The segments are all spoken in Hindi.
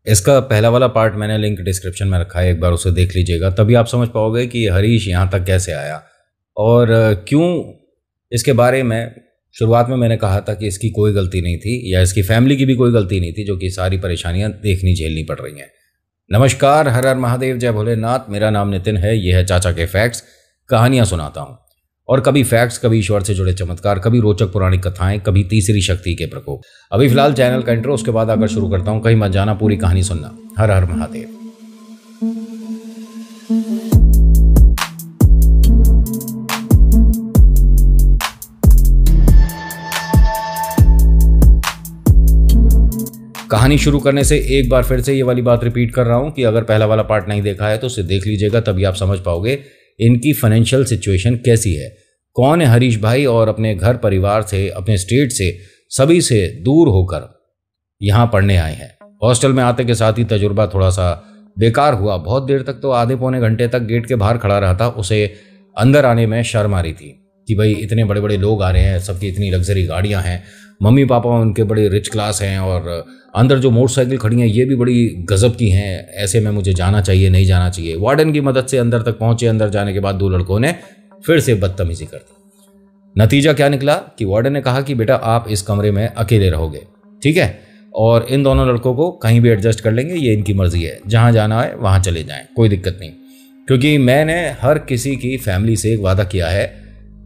इसका पहला वाला पार्ट मैंने लिंक डिस्क्रिप्शन में रखा है, एक बार उसे देख लीजिएगा, तभी आप समझ पाओगे कि हरीश यहाँ तक कैसे आया और क्यों। इसके बारे में शुरुआत में मैंने कहा था कि इसकी कोई गलती नहीं थी या इसकी फैमिली की भी कोई गलती नहीं थी, जो कि सारी परेशानियां देखनी झेलनी पड़ रही हैं। नमस्कार, हर हर महादेव, जय भोलेनाथ। मेरा नाम नितिन है, यह है चाचा के फैक्ट्स। कहानियां सुनाता हूं और कभी फैक्ट्स, कभी ईश्वर से जुड़े चमत्कार, कभी रोचक पुरानी कथाएं, कभी तीसरी शक्ति के प्रकोप। अभी फिलहाल चैनल का इंट्रो, उसके बाद आकर शुरू करता हूं। कहीं मत जाना, पूरी कहानी सुनना। हर हर महादेव। कहानी शुरू करने से एक बार फिर से ये वाली बात रिपीट कर रहा हूं कि अगर पहला वाला पार्ट नहीं देखा है तो उसे देख लीजिएगा, तभी आप समझ पाओगे इनकी फाइनेंशियल सिचुएशन कैसी है। कौन है हरीश भाई और अपने घर परिवार से, अपने स्टेट से, सभी से दूर होकर यहाँ पढ़ने आए हैं। हॉस्टल में आते के साथ ही तजुर्बा थोड़ा सा बेकार हुआ। बहुत देर तक तो आधे पौने घंटे तक गेट के बाहर खड़ा रहा था। उसे अंदर आने में शर्म आ रही थी कि भाई इतने बड़े बड़े लोग आ रहे हैं, सबकी इतनी लग्जरी गाड़ियाँ हैं, मम्मी पापा उनके बड़े रिच क्लास हैं और अंदर जो मोटरसाइकिल खड़ी हैं ये भी बड़ी गजब की हैं। ऐसे में मुझे जाना चाहिए, नहीं जाना चाहिए। वार्डन की मदद से अंदर तक पहुंचे। अंदर जाने के बाद दो लड़कों ने फिर से बदतमीजी कर दी। नतीजा क्या निकला कि वार्डन ने कहा कि बेटा आप इस कमरे में अकेले रहोगे, ठीक है, और इन दोनों लड़कों को कहीं भी एडजस्ट कर लेंगे, ये इनकी मर्जी है, जहाँ जाना है वहाँ चले जाएं, कोई दिक्कत नहीं। क्योंकि मैंने हर किसी की फैमिली से एक वादा किया है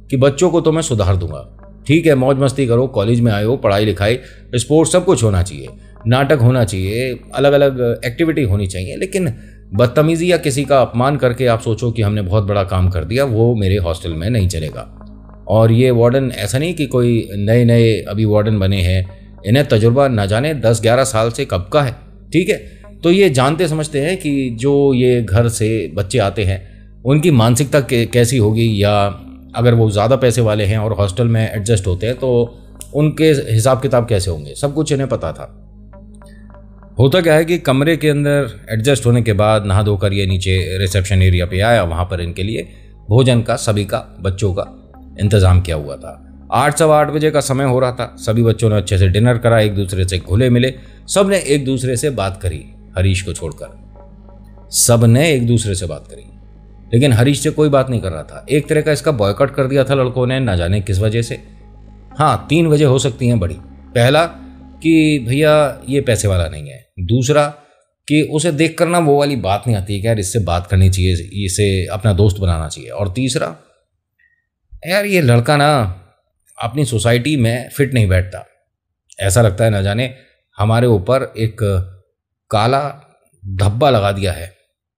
कि बच्चों को तो मैं सुधार दूंगा, ठीक है, मौज मस्ती करो, कॉलेज में आए हो, पढ़ाई लिखाई, स्पोर्ट्स सब कुछ होना चाहिए, नाटक होना चाहिए, अलग अलग एक्टिविटी होनी चाहिए, लेकिन बदतमीजी या किसी का अपमान करके आप सोचो कि हमने बहुत बड़ा काम कर दिया, वो मेरे हॉस्टल में नहीं चलेगा। और ये वार्डन ऐसा नहीं कि कोई नए नए अभी वार्डन बने हैं, इन्हें तजुर्बा न जाने 10-11 साल से कब का है, ठीक है। तो ये जानते समझते हैं कि जो ये घर से बच्चे आते हैं उनकी मानसिकता कैसी होगी, या अगर वो ज़्यादा पैसे वाले हैं और हॉस्टल में एडजस्ट होते हैं तो उनके हिसाब किताब कैसे होंगे, सब कुछ इन्हें पता था। होता क्या है कि कमरे के अंदर एडजस्ट होने के बाद नहा धोकर ये नीचे रिसेप्शन एरिया पे आया। वहाँ पर इनके लिए भोजन का, सभी का, बच्चों का इंतज़ाम किया हुआ था। 8-8:15 बजे का समय हो रहा था। सभी बच्चों ने अच्छे से डिनर करा, एक दूसरे से घुले मिले, सब ने एक दूसरे से बात करी, हरीश को छोड़कर सब ने एक दूसरे से बात करी, लेकिन हरीश से कोई बात नहीं कर रहा था। एक तरह का इसका बॉयकॉट कर दिया था लड़कों ने, ना जाने किस वजह से। हाँ, 3 वजह हो सकती हैं बड़ी। पहला कि भैया ये पैसे वाला नहीं है। दूसरा कि उसे देख कर ना वो वाली बात नहीं आती है कि यार इससे बात करनी चाहिए, इसे अपना दोस्त बनाना चाहिए। और तीसरा, यार ये लड़का ना अपनी सोसाइटी में फिट नहीं बैठता। ऐसा लगता है ना जाने हमारे ऊपर एक काला धब्बा लगा दिया है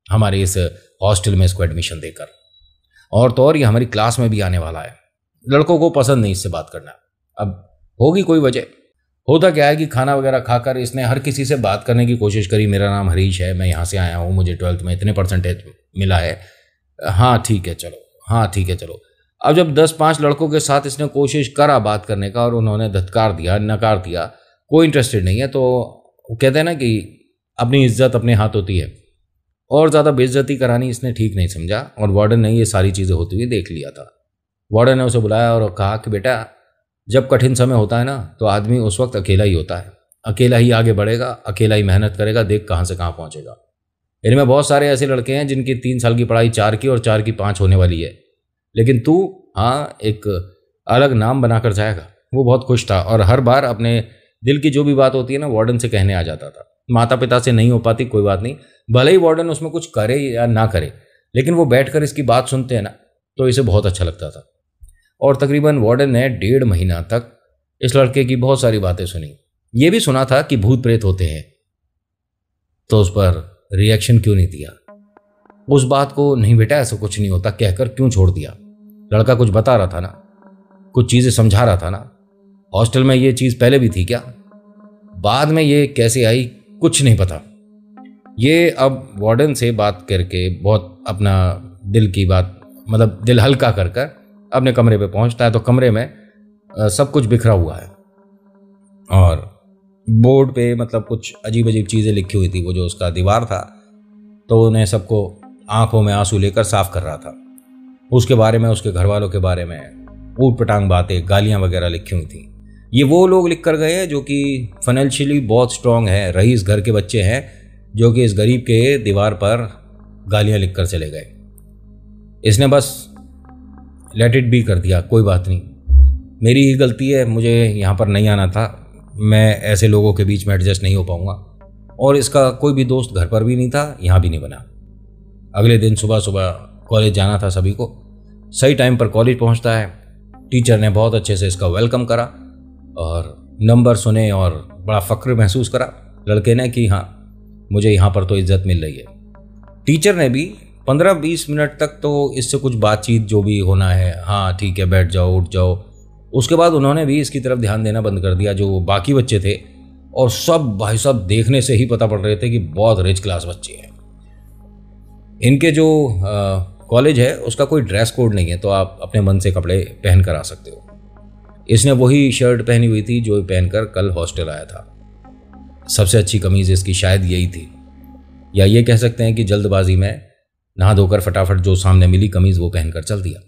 हमारे इस हॉस्टल में इसको एडमिशन देकर। और तो और ये हमारी क्लास में भी आने वाला है। लड़कों को पसंद नहीं इससे बात करना। अब होगी कोई वजह। होता क्या है कि खाना वगैरह खाकर इसने हर किसी से बात करने की कोशिश करी। मेरा नाम हरीश है, मैं यहाँ से आया हूँ, मुझे 12th में इतने परसेंटेज मिला है, हाँ ठीक है चलो, हाँ ठीक है चलो। अब जब 10-5 लड़कों के साथ इसने कोशिश करा बात करने का और उन्होंने धत्कार दिया, नकार दिया, कोई इंटरेस्टेड नहीं है, तो कहते हैं ना कि अपनी इज्जत अपने हाथ होती है, और ज़्यादा बेइज्जती करानी इसने ठीक नहीं समझा। और वार्डन ने ये सारी चीज़ें होती हुई देख लिया था। वार्डन ने उसे बुलाया और कहा कि बेटा जब कठिन समय होता है ना तो आदमी उस वक्त अकेला ही होता है, अकेला ही आगे बढ़ेगा, अकेला ही मेहनत करेगा, देख कहाँ से कहाँ पहुँचेगा। इनमें बहुत सारे ऐसे लड़के हैं जिनकी 3 साल की पढ़ाई 4 की और 4 की 5 होने वाली है, लेकिन तू हाँ एक अलग नाम बनाकर जाएगा। वो बहुत खुश था और हर बार अपने दिल की जो भी बात होती है ना वार्डन से कहने आ जाता था। माता पिता से नहीं हो पाती, कोई बात नहीं, भले ही वार्डन उसमें कुछ करे या ना करे, लेकिन वो बैठकर इसकी बात सुनते हैं ना तो इसे बहुत अच्छा लगता था। और तकरीबन वार्डन ने 1.5 महीना तक इस लड़के की बहुत सारी बातें सुनी। ये भी सुना था कि भूत प्रेत होते हैं, तो उस पर रिएक्शन क्यों नहीं दिया? उस बात को नहीं बेटा ऐसा कुछ नहीं होता कहकर क्यों छोड़ दिया? लड़का कुछ बता रहा था ना, कुछ चीज़ें समझा रहा था ना। हॉस्टल में ये चीज़ पहले भी थी क्या? बाद में ये कैसे आई कुछ नहीं पता। ये अब वार्डन से बात करके बहुत अपना दिल की बात, मतलब दिल हल्का कर कर अपने कमरे पे पहुंचता है तो कमरे में सब कुछ बिखरा हुआ है और बोर्ड पे मतलब कुछ अजीब अजीब चीज़ें लिखी हुई थी। वो जो उसका दीवार था तो उन्हें सबको आंखों में आंसू लेकर साफ कर रहा था। उसके बारे में, उसके घर वालों के बारे में ऊट पटांग बातें, गालियाँ वगैरह लिखी हुई थी। ये वो लोग लिख कर गए हैं जो कि फाइनेंशियली बहुत स्ट्रांग है, रईस घर के बच्चे हैं, जो कि इस गरीब के दीवार पर गालियां लिखकर चले गए। इसने बस लेट इट बी कर दिया, कोई बात नहीं, मेरी ही गलती है, मुझे यहाँ पर नहीं आना था, मैं ऐसे लोगों के बीच में एडजस्ट नहीं हो पाऊँगा। और इसका कोई भी दोस्त घर पर भी नहीं था, यहाँ भी नहीं बना। अगले दिन सुबह सुबह कॉलेज जाना था सभी को। सही टाइम पर कॉलेज पहुँचता है। टीचर ने बहुत अच्छे से इसका वेलकम करा और नंबर सुने और बड़ा फ़ख्र महसूस करा लड़के ने कि हाँ, मुझे यहाँ पर तो इज्जत मिल रही है। टीचर ने भी 15-20 मिनट तक तो इससे कुछ बातचीत जो भी होना है, हाँ ठीक है बैठ जाओ उठ जाओ, उसके बाद उन्होंने भी इसकी तरफ ध्यान देना बंद कर दिया जो बाकी बच्चे थे। और सब भाई साहब देखने से ही पता पड़ रहे थे कि बहुत रिच क्लास बच्चे हैं। इनके जो कॉलेज है उसका कोई ड्रेस कोड नहीं है, तो आप अपने मन से कपड़े पहन कर आ सकते हो। इसने वही शर्ट पहनी हुई थी जो पहनकर कल हॉस्टल आया था। सबसे अच्छी कमीज़ इसकी शायद यही थी, या ये कह सकते हैं कि जल्दबाजी में नहा धोकर फटाफट जो सामने मिली कमीज़ वो पहनकर चल दिया।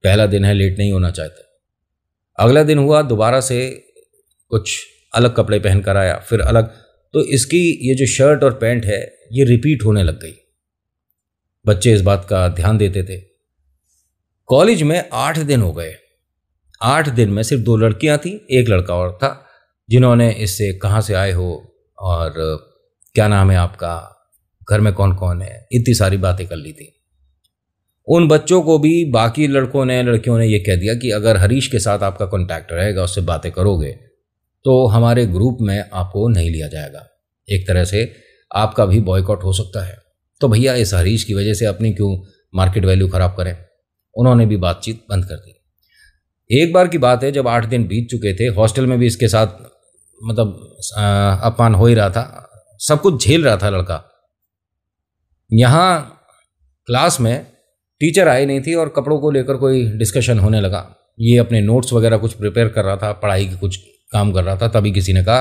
पहला दिन है, लेट नहीं होना चाहते। अगला दिन हुआ, दोबारा से कुछ अलग कपड़े पहनकर आया, फिर अलग। तो इसकी ये जो शर्ट और पैंट है ये रिपीट होने लग गई। बच्चे इस बात का ध्यान देते थे। कॉलेज में 8 दिन हो गए। 8 दिन में सिर्फ 2 लड़कियां थी, 1 लड़का और था, जिन्होंने इससे कहाँ से आए हो और क्या नाम है आपका, घर में कौन कौन है, इतनी सारी बातें कर ली थी। उन बच्चों को भी बाकी लड़कियों ने ये कह दिया कि अगर हरीश के साथ आपका कॉन्टैक्ट रहेगा, उससे बातें करोगे, तो हमारे ग्रुप में आपको नहीं लिया जाएगा। एक तरह से आपका भी बॉयकॉट हो सकता है। तो भैया इस हरीश की वजह से अपनी क्यों मार्केट वैल्यू ख़राब करें। उन्होंने भी बातचीत बंद कर दी। एक बार की बात है, जब 8 दिन बीत चुके थे, हॉस्टल में भी इसके साथ अपमान हो ही रहा था, सब कुछ झेल रहा था लड़का। यहाँ क्लास में टीचर आई नहीं थी और कपड़ों को लेकर कोई डिस्कशन होने लगा। ये अपने नोट्स वगैरह कुछ प्रिपेयर कर रहा था, पढ़ाई की कुछ काम कर रहा था। तभी किसी ने कहा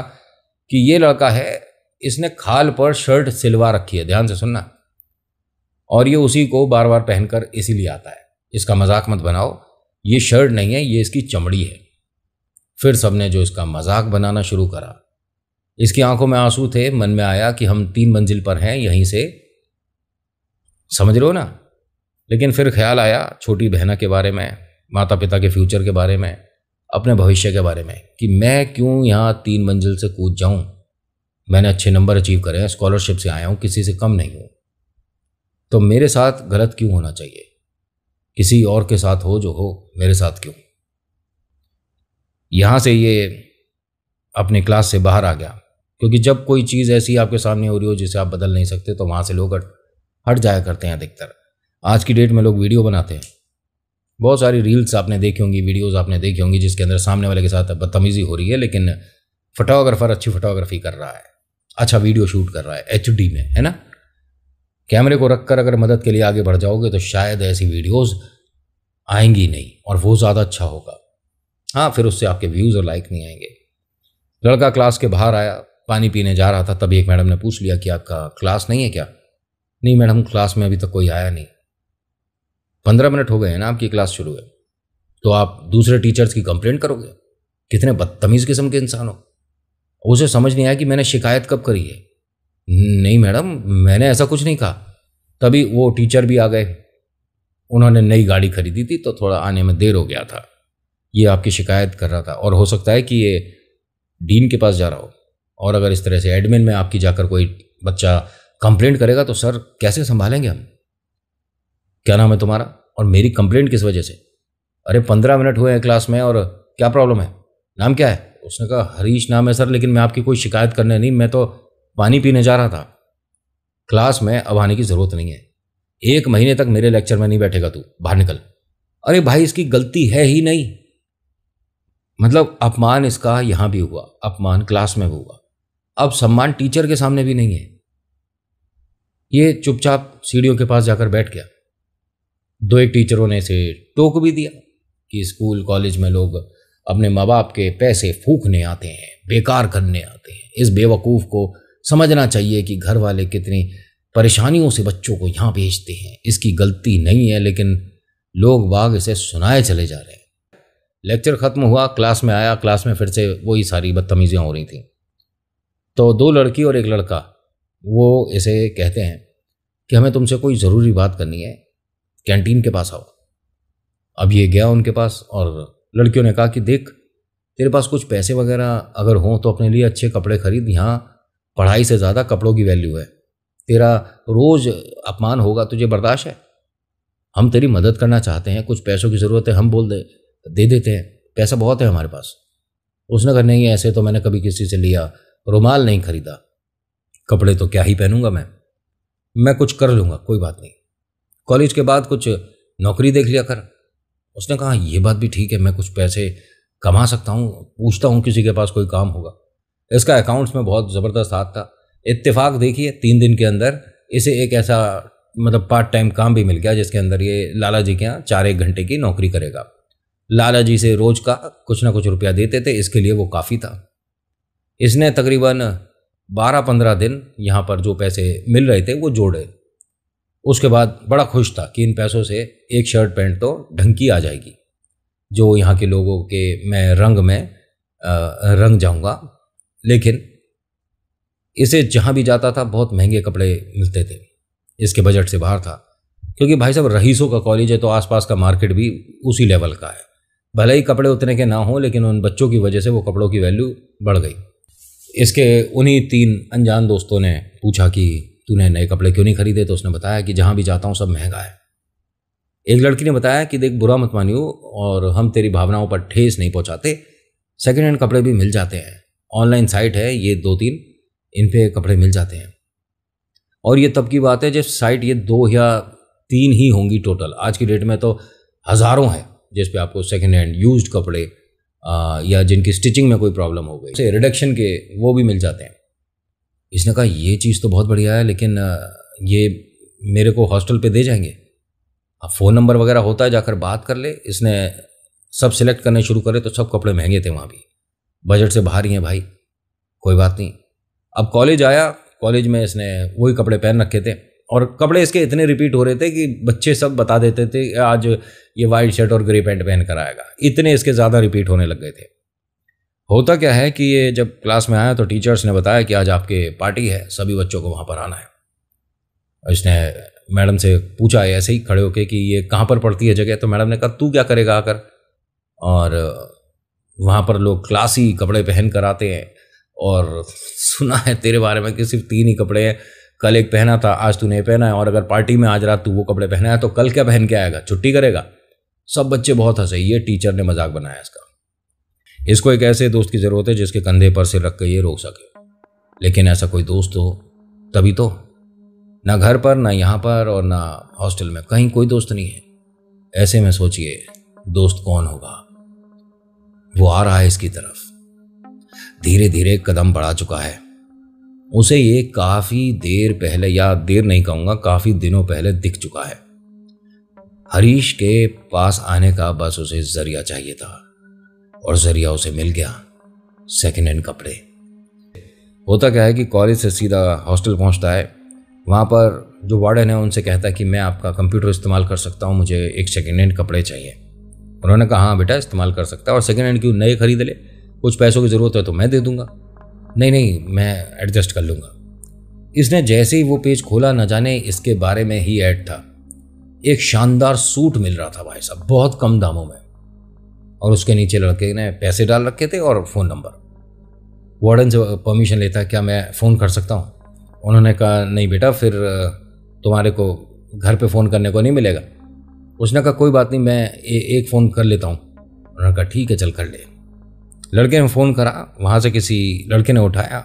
कि ये लड़का है, इसने खाल पर शर्ट सिलवा रखी है, ध्यान से सुनना, और ये उसी को बार बार पहनकर इसीलिए आता है। इसका मजाक मत बनाओ, ये शर्ट नहीं है, ये इसकी चमड़ी है। फिर सबने जो इसका मजाक बनाना शुरू करा। इसकी आंखों में आंसू थे। मन में आया कि हम 3 मंजिल पर हैं, यहीं से, समझ रहे हो ना। लेकिन फिर ख्याल आया छोटी बहना के बारे में, माता पिता के फ्यूचर के बारे में, अपने भविष्य के बारे में, कि मैं क्यों यहाँ 3 मंजिल से कूद जाऊँ। मैंने अच्छे नंबर अचीव करे हैं, स्कॉलरशिप से आया हूँ, किसी से कम नहीं हूँ, तो मेरे साथ गलत क्यों होना चाहिए। किसी और के साथ हो जो हो, मेरे साथ क्यों। यहाँ से ये अपने क्लास से बाहर आ गया, क्योंकि जब कोई चीज़ ऐसी आपके सामने हो रही हो जिसे आप बदल नहीं सकते, तो वहाँ से लोग हट जाया करते हैं अधिकतर। आज की डेट में लोग वीडियो बनाते हैं, बहुत सारी रील्स आपने देखी होंगी, वीडियोस आपने देखी होंगी, जिसके अंदर सामने वाले के साथ बदतमीजी हो रही है, लेकिन फोटोग्राफर अच्छी फोटोग्राफी कर रहा है, अच्छा वीडियो शूट कर रहा है HD में, है ना। कैमरे को रखकर अगर मदद के लिए आगे बढ़ जाओगे तो शायद ऐसी वीडियोस आएंगी नहीं, और वो ज़्यादा अच्छा होगा। हाँ, फिर उससे आपके व्यूज़ और लाइक नहीं आएंगे। लड़का क्लास के बाहर आया, पानी पीने जा रहा था, तभी एक मैडम ने पूछ लिया कि आपका क्लास नहीं है क्या। नहीं मैडम, क्लास में अभी तक कोई आया नहीं। 15 मिनट हो गए हैं ना आपकी क्लास शुरू है, तो आप दूसरे टीचर्स की कंप्लेंट करोगे। कितने बदतमीज़ किस्म के इंसान हो। उसे समझ नहीं आया कि मैंने शिकायत कब करी है। नहीं मैडम, मैंने ऐसा कुछ नहीं कहा। तभी वो टीचर भी आ गए। उन्होंने नई गाड़ी खरीदी थी, तो थोड़ा आने में देर हो गया था। ये आपकी शिकायत कर रहा था, और हो सकता है कि ये डीन के पास जा रहा हो, और अगर इस तरह से एडमिन में आपकी जाकर कोई बच्चा कंप्लेंट करेगा तो सर कैसे संभालेंगे हम। क्या नाम है तुम्हारा, और मेरी कंप्लेंट किस वजह से। अरे 15 मिनट हुए हैं क्लास में, और क्या प्रॉब्लम है, नाम क्या है। उसने कहा हरीश नाम है सर, लेकिन मैं आपकी कोई शिकायत करने नहीं, मैं तो पानी पीने जा रहा था। क्लास में अब आने की ज़रूरत नहीं है, 1 महीने तक मेरे लेक्चर में नहीं बैठेगा तू, बाहर निकल। अरे भाई, इसकी गलती है ही नहीं। मतलब अपमान इसका यहाँ भी हुआ, अपमान क्लास में भी हुआ, अब सम्मान टीचर के सामने भी नहीं है। ये चुपचाप सीढ़ियों के पास जाकर बैठ गया। 2-1 टीचरों ने इसे टोक भी दिया कि स्कूल कॉलेज में लोग अपने माँ बाप के पैसे फूकने आते हैं, बेकार करने आते हैं। इस बेवकूफ़ को समझना चाहिए कि घर वाले कितनी परेशानियों से बच्चों को यहाँ भेजते हैं। इसकी गलती नहीं है, लेकिन लोग बाग इसे सुनाए चले जा रहे हैं। लेक्चर ख़त्म हुआ, क्लास में आया, क्लास में फिर से वही सारी बदतमीजियाँ हो रही थी। तो 2 लड़की और 1 लड़का वो इसे कहते हैं कि हमें तुमसे कोई ज़रूरी बात करनी है, कैंटीन के पास आओ। अब ये गया उनके पास और लड़कियों ने कहा कि देख, तेरे पास कुछ पैसे वगैरह अगर हों तो अपने लिए अच्छे कपड़े खरीद, यहाँ पढ़ाई से ज़्यादा कपड़ों की वैल्यू है। तेरा रोज़ अपमान होगा, तुझे बर्दाश्त है? हम तेरी मदद करना चाहते हैं, कुछ पैसों की ज़रूरत है, हम बोल दे देते हैं, पैसा बहुत है हमारे पास। उसने कहा नहीं, ऐसे तो मैंने कभी किसी से लिया, रुमाल नहीं खरीदा, कपड़े तो क्या ही पहनूंगा मैं कुछ कर लूँगा, कोई बात नहीं, कॉलेज के बाद कुछ नौकरी देख लिया कर। उसने कहा ये बात भी ठीक है, मैं कुछ पैसे कमा सकता हूँ, पूछता हूँ किसी के पास कोई काम होगा। इसका अकाउंट्स में बहुत ज़बरदस्त हाथ था। इत्तेफाक देखिए 3 दिन के अंदर इसे एक ऐसा मतलब पार्ट टाइम काम भी मिल गया जिसके अंदर ये लाला जी के यहाँ 4-1 घंटे की नौकरी करेगा। लाला जी से रोज का कुछ ना कुछ रुपया देते थे, इसके लिए वो काफ़ी था। इसने तकरीबन 12-15 दिन यहाँ पर जो पैसे मिल रहे थे वो जोड़े। उसके बाद बड़ा खुश था कि इन पैसों से एक शर्ट पैंट तो ढंग की आ जाएगी, जो यहाँ के लोगों के मैं रंग में रंग जाऊँगा। लेकिन इसे जहाँ भी जाता था बहुत महंगे कपड़े मिलते थे, इसके बजट से बाहर था, क्योंकि भाई साहब रईसों का कॉलेज है तो आसपास का मार्केट भी उसी लेवल का है। भले ही कपड़े उतने के ना हों, लेकिन उन बच्चों की वजह से वो कपड़ों की वैल्यू बढ़ गई। इसके उन्हीं 3 अनजान दोस्तों ने पूछा कि तूने नए कपड़े क्यों नहीं खरीदे, तो उसने बताया कि जहाँ भी जाता हूँ सब महंगा है। एक लड़की ने बताया कि देख, बुरा मत मानियो और हम तेरी भावनाओं पर ठेस नहीं पहुँचाते, सेकेंड हैंड कपड़े भी मिल जाते हैं, ऑनलाइन साइट है ये 2-3, इन पे कपड़े मिल जाते हैं। और ये तब की बात है जब साइट ये 2 या 3 ही होंगी टोटल, आज की डेट में तो हज़ारों हैं जिस पे आपको सेकेंड हैंड यूज्ड कपड़े या जिनकी स्टिचिंग में कोई प्रॉब्लम हो गई से रिडक्शन के वो भी मिल जाते हैं। इसने कहा ये चीज़ तो बहुत बढ़िया है, लेकिन ये मेरे को हॉस्टल पे दे जाएंगे? अब फ़ोन नंबर वगैरह होता है, जाकर बात कर ले। इसने सब सिलेक्ट करने शुरू करे तो सब कपड़े महंगे थे, वहाँ भी बजट से बाहर ही हैं भाई, कोई बात नहीं। अब कॉलेज आया, कॉलेज में इसने वही कपड़े पहन रखे थे और कपड़े इसके इतने रिपीट हो रहे थे कि बच्चे सब बता देते थे आज ये वाइट शर्ट और ग्रे पैंट पहन कर आएगा, इतने इसके ज़्यादा रिपीट होने लग गए थे। होता क्या है कि ये जब क्लास में आया तो टीचर्स ने बताया कि आज आपके पार्टी है, सभी बच्चों को वहाँ पर आना है। इसने मैडम से पूछा ऐसे ही खड़े होके कि ये कहाँ पर पड़ती है जगह, तो मैडम ने कहा तू क्या करेगा आकर, और वहाँ पर लोग क्लासी कपड़े पहन कर आते हैं और सुना है तेरे बारे में कि सिर्फ 3 ही कपड़े हैं, कल एक पहना था, आज तूने पहना है, और अगर पार्टी में आज रात तू वो कपड़े पहना है तो कल क्या पहन के आएगा, छुट्टी करेगा। सब बच्चे बहुत हंसे, ये टीचर ने मजाक बनाया इसका। इसको एक ऐसे दोस्त की ज़रूरत है जिसके कंधे पर सिर रख कर ये रोक सके, लेकिन ऐसा कोई दोस्त हो तभी तो। ना घर पर, ना यहाँ पर और ना हॉस्टल में, कहीं कोई दोस्त नहीं है। ऐसे में सोचिए दोस्त कौन होगा। वो आ रहा है इसकी तरफ, धीरे धीरे कदम बढ़ा चुका है। उसे ये काफी देर पहले, या देर नहीं कहूंगा, काफी दिनों पहले दिख चुका है। हरीश के पास आने का बस उसे जरिया चाहिए था और जरिया उसे मिल गया, सेकेंड हैंड कपड़े। होता क्या है कि कॉलेज से सीधा हॉस्टल पहुंचता है, वहां पर जो वार्डन है उनसे कहता है कि मैं आपका कंप्यूटर इस्तेमाल कर सकता हूं, मुझे एक सेकेंड हैंड कपड़े चाहिए। उन्होंने कहा हाँ बेटा इस्तेमाल कर सकता है, और सेकेंड हैंड क्यों, नए खरीद ले, कुछ पैसों की ज़रूरत है तो मैं दे दूंगा। नहीं मैं एडजस्ट कर लूँगा। इसने जैसे ही वो पेज खोला, न जाने इसके बारे में ही ऐड था। एक शानदार सूट मिल रहा था भाई साहब, बहुत कम दामों में, और उसके नीचे लड़के ने पैसे डाल रखे थे और फ़ोन नंबर। वार्डन से परमिशन लेता है, क्या मैं फ़ोन कर सकता हूँ? उन्होंने कहा नहीं बेटा, फिर तुम्हारे को घर पे फ़ोन करने को नहीं मिलेगा। उसने कहा कोई बात नहीं, मैं एक फ़ोन कर लेता हूँ। उन्होंने कहा ठीक है चल कर ले। लड़के ने फ़ोन करा, वहाँ से किसी लड़के ने उठाया।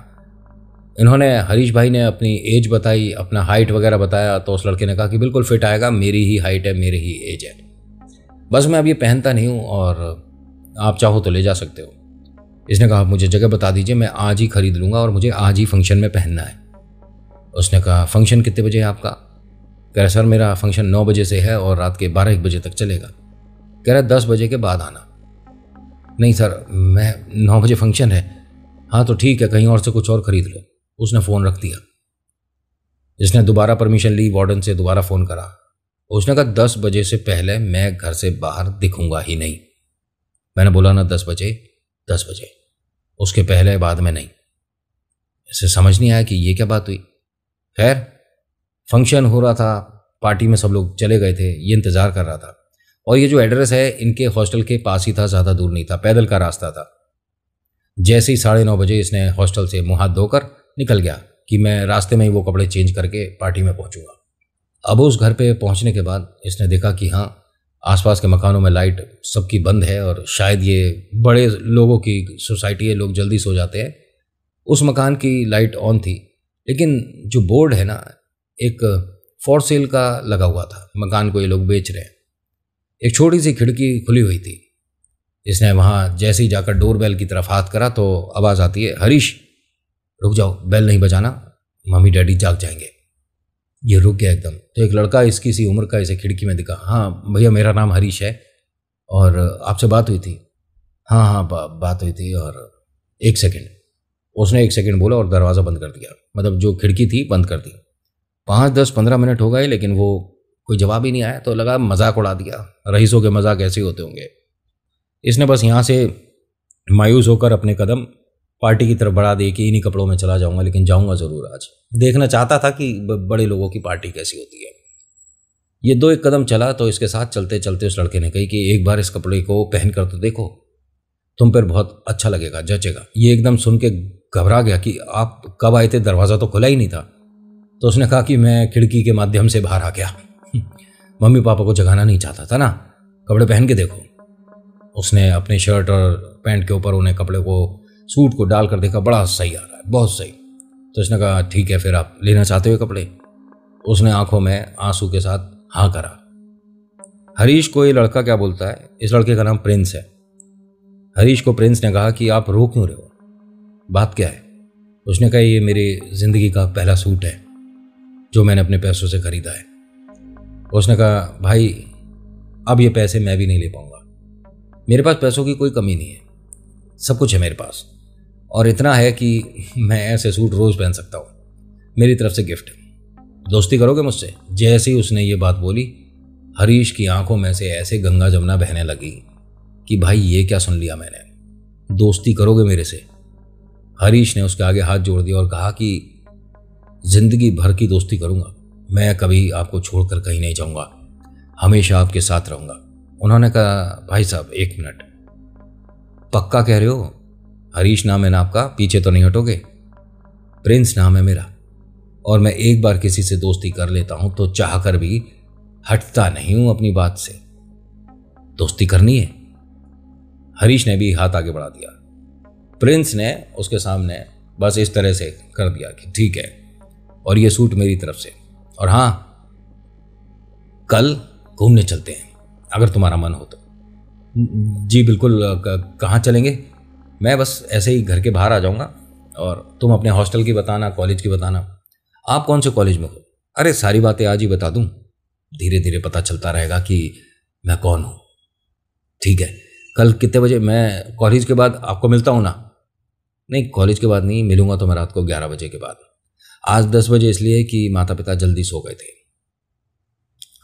इन्होंने, हरीश भाई ने अपनी एज बताई, अपना हाइट वगैरह बताया, तो उस लड़के ने कहा कि बिल्कुल फिट आएगा, मेरी ही हाइट है, मेरी ही एज है, बस मैं अब ये पहनता नहीं हूँ और आप चाहो तो ले जा सकते हो। इसने कहा मुझे जगह बता दीजिए, मैं आज ही खरीद लूँगा और मुझे आज ही फंक्शन में पहनना है। उसने कहा फंक्शन कितने बजे है आपका? कह रहा सर मेरा फंक्शन 9 बजे से है और रात के 12-1 बजे तक चलेगा। कह रहा 10 बजे के बाद आना। नहीं सर, मैं 9 बजे फंक्शन है। हाँ तो ठीक है, कहीं और से कुछ और खरीद लो। उसने फ़ोन रख दिया। इसने दोबारा परमिशन ली, वार्डन से दोबारा फ़ोन करा। उसने कहा 10 बजे से पहले मैं घर से बाहर दिखूंगा ही नहीं। मैंने बोला ना 10 बजे, 10 बजे, उसके पहले बाद में नहीं। इसे समझ नहीं आया कि ये क्या बात हुई। खैर, फंक्शन हो रहा था, पार्टी में सब लोग चले गए थे, ये इंतज़ार कर रहा था। और ये जो एड्रेस है इनके हॉस्टल के पास ही था, ज़्यादा दूर नहीं था, पैदल का रास्ता था। जैसे ही 9:30 इसने हॉस्टल से मुँह हाथ धोकर निकल गया कि मैं रास्ते में ही वो कपड़े चेंज करके पार्टी में पहुँचूंगा। अब उस घर पे पहुँचने के बाद इसने देखा कि हाँ, आसपास के मकानों में लाइट सबकी बंद है और शायद ये बड़े लोगों की सोसाइटी है, लोग जल्दी सो जाते हैं। उस मकान की लाइट ऑन थी, लेकिन जो बोर्ड है ना, एक फॉर सेल का लगा हुआ था, मकान को ये लोग बेच रहे हैं। एक छोटी सी खिड़की खुली हुई थी। इसने वहाँ जैसे ही जाकर डोरबेल की तरफ हाथ करा तो आवाज़ आती है, हरीश रुक जाओ, बेल नहीं बजाना, मम्मी डैडी जाग जाएंगे। ये रुक गया एकदम। तो एक लड़का इसकी सी उम्र का इसे खिड़की में दिखा। हाँ भैया, मेरा नाम हरीश है और आपसे बात हुई थी। हाँ हाँ, बात हुई थी। और एक सेकंड, उसने 1 सेकंड बोला और दरवाज़ा बंद कर दिया, मतलब जो खिड़की थी बंद कर दी। 5, 10, 15 मिनट हो गए लेकिन वो कोई जवाब ही नहीं आया। तो लगा मजाक उड़ा दिया, रईसों के मजाक ऐसे होते होंगे। इसने बस यहाँ से मायूस होकर अपने कदम पार्टी की तरफ बढ़ा दिए कि इन्हीं कपड़ों में चला जाऊंगा, लेकिन जाऊंगा ज़रूर। आज देखना चाहता था कि बड़े लोगों की पार्टी कैसी होती है। ये 2-1 कदम चला तो इसके साथ चलते चलते उस लड़के ने कही कि एक बार इस कपड़े को पहन कर तो देखो, तुम पर बहुत अच्छा लगेगा, जचेगा। ये एकदम सुन के घबरा गया कि आप कब आए थे, दरवाज़ा तो खुला ही नहीं था। तो उसने कहा कि मैं खिड़की के माध्यम से बाहर आ गया, मम्मी पापा को जगाना नहीं चाहता था ना, कपड़े पहन के देखो। उसने अपने शर्ट और पैंट के ऊपर उन्हें कपड़े को, सूट को डाल कर देखा, बड़ा सही आ रहा है, बहुत सही। तो उसने कहा ठीक है, फिर आप लेना चाहते हो कपड़े? उसने आंखों में आंसू के साथ हाँ करा। हरीश को ये लड़का क्या बोलता है, इस लड़के का नाम प्रिंस है। हरीश को प्रिंस ने कहा कि आप रो क्यों रहे हो, बात क्या है? उसने कहा ये मेरी ज़िंदगी का पहला सूट है जो मैंने अपने पैसों से खरीदा है। उसने कहा भाई, अब ये पैसे मैं भी नहीं ले पाऊंगा, मेरे पास पैसों की कोई कमी नहीं है, सब कुछ है मेरे पास, और इतना है कि मैं ऐसे सूट रोज़ पहन सकता हूँ, मेरी तरफ से गिफ्ट। दोस्ती करोगे मुझसे? जैसे ही उसने ये बात बोली, हरीश की आंखों में से ऐसे गंगा जमुना बहने लगी कि भाई ये क्या सुन लिया मैंने, दोस्ती करोगे मेरे से? हरीश ने उसके आगे हाथ जोड़ दिया और कहा कि जिंदगी भर की दोस्ती करूंगा, मैं कभी आपको छोड़कर कहीं नहीं जाऊंगा, हमेशा आपके साथ रहूंगा। उन्होंने कहा भाई साहब 1 मिनट, पक्का कह रहे हो? हरीश नाम है ना आपका, पीछे तो नहीं हटोगे? प्रिंस नाम है मेरा, और मैं एक बार किसी से दोस्ती कर लेता हूं तो चाह कर भी हटता नहीं हूं अपनी बात से। दोस्ती करनी है? हरीश ने भी हाथ आगे बढ़ा दिया। प्रिंस ने उसके सामने बस इस तरह से कर दिया कि ठीक है, और ये सूट मेरी तरफ से, और हाँ, कल घूमने चलते हैं अगर तुम्हारा मन हो तो। जी बिल्कुल, कहाँ चलेंगे? मैं बस ऐसे ही घर के बाहर आ जाऊंगा, और तुम अपने हॉस्टल की बताना, कॉलेज की बताना। आप कौन से कॉलेज में हो? अरे सारी बातें आज ही बता दूं, धीरे धीरे पता चलता रहेगा कि मैं कौन हूं। ठीक है, कल कितने बजे? मैं कॉलेज के बाद आपको मिलता हूं ना? नहीं, कॉलेज के बाद नहीं मिलूंगा तो मैं रात को 11 बजे के बाद। आज 10 बजे इसलिए कि माता पिता जल्दी सो गए थे।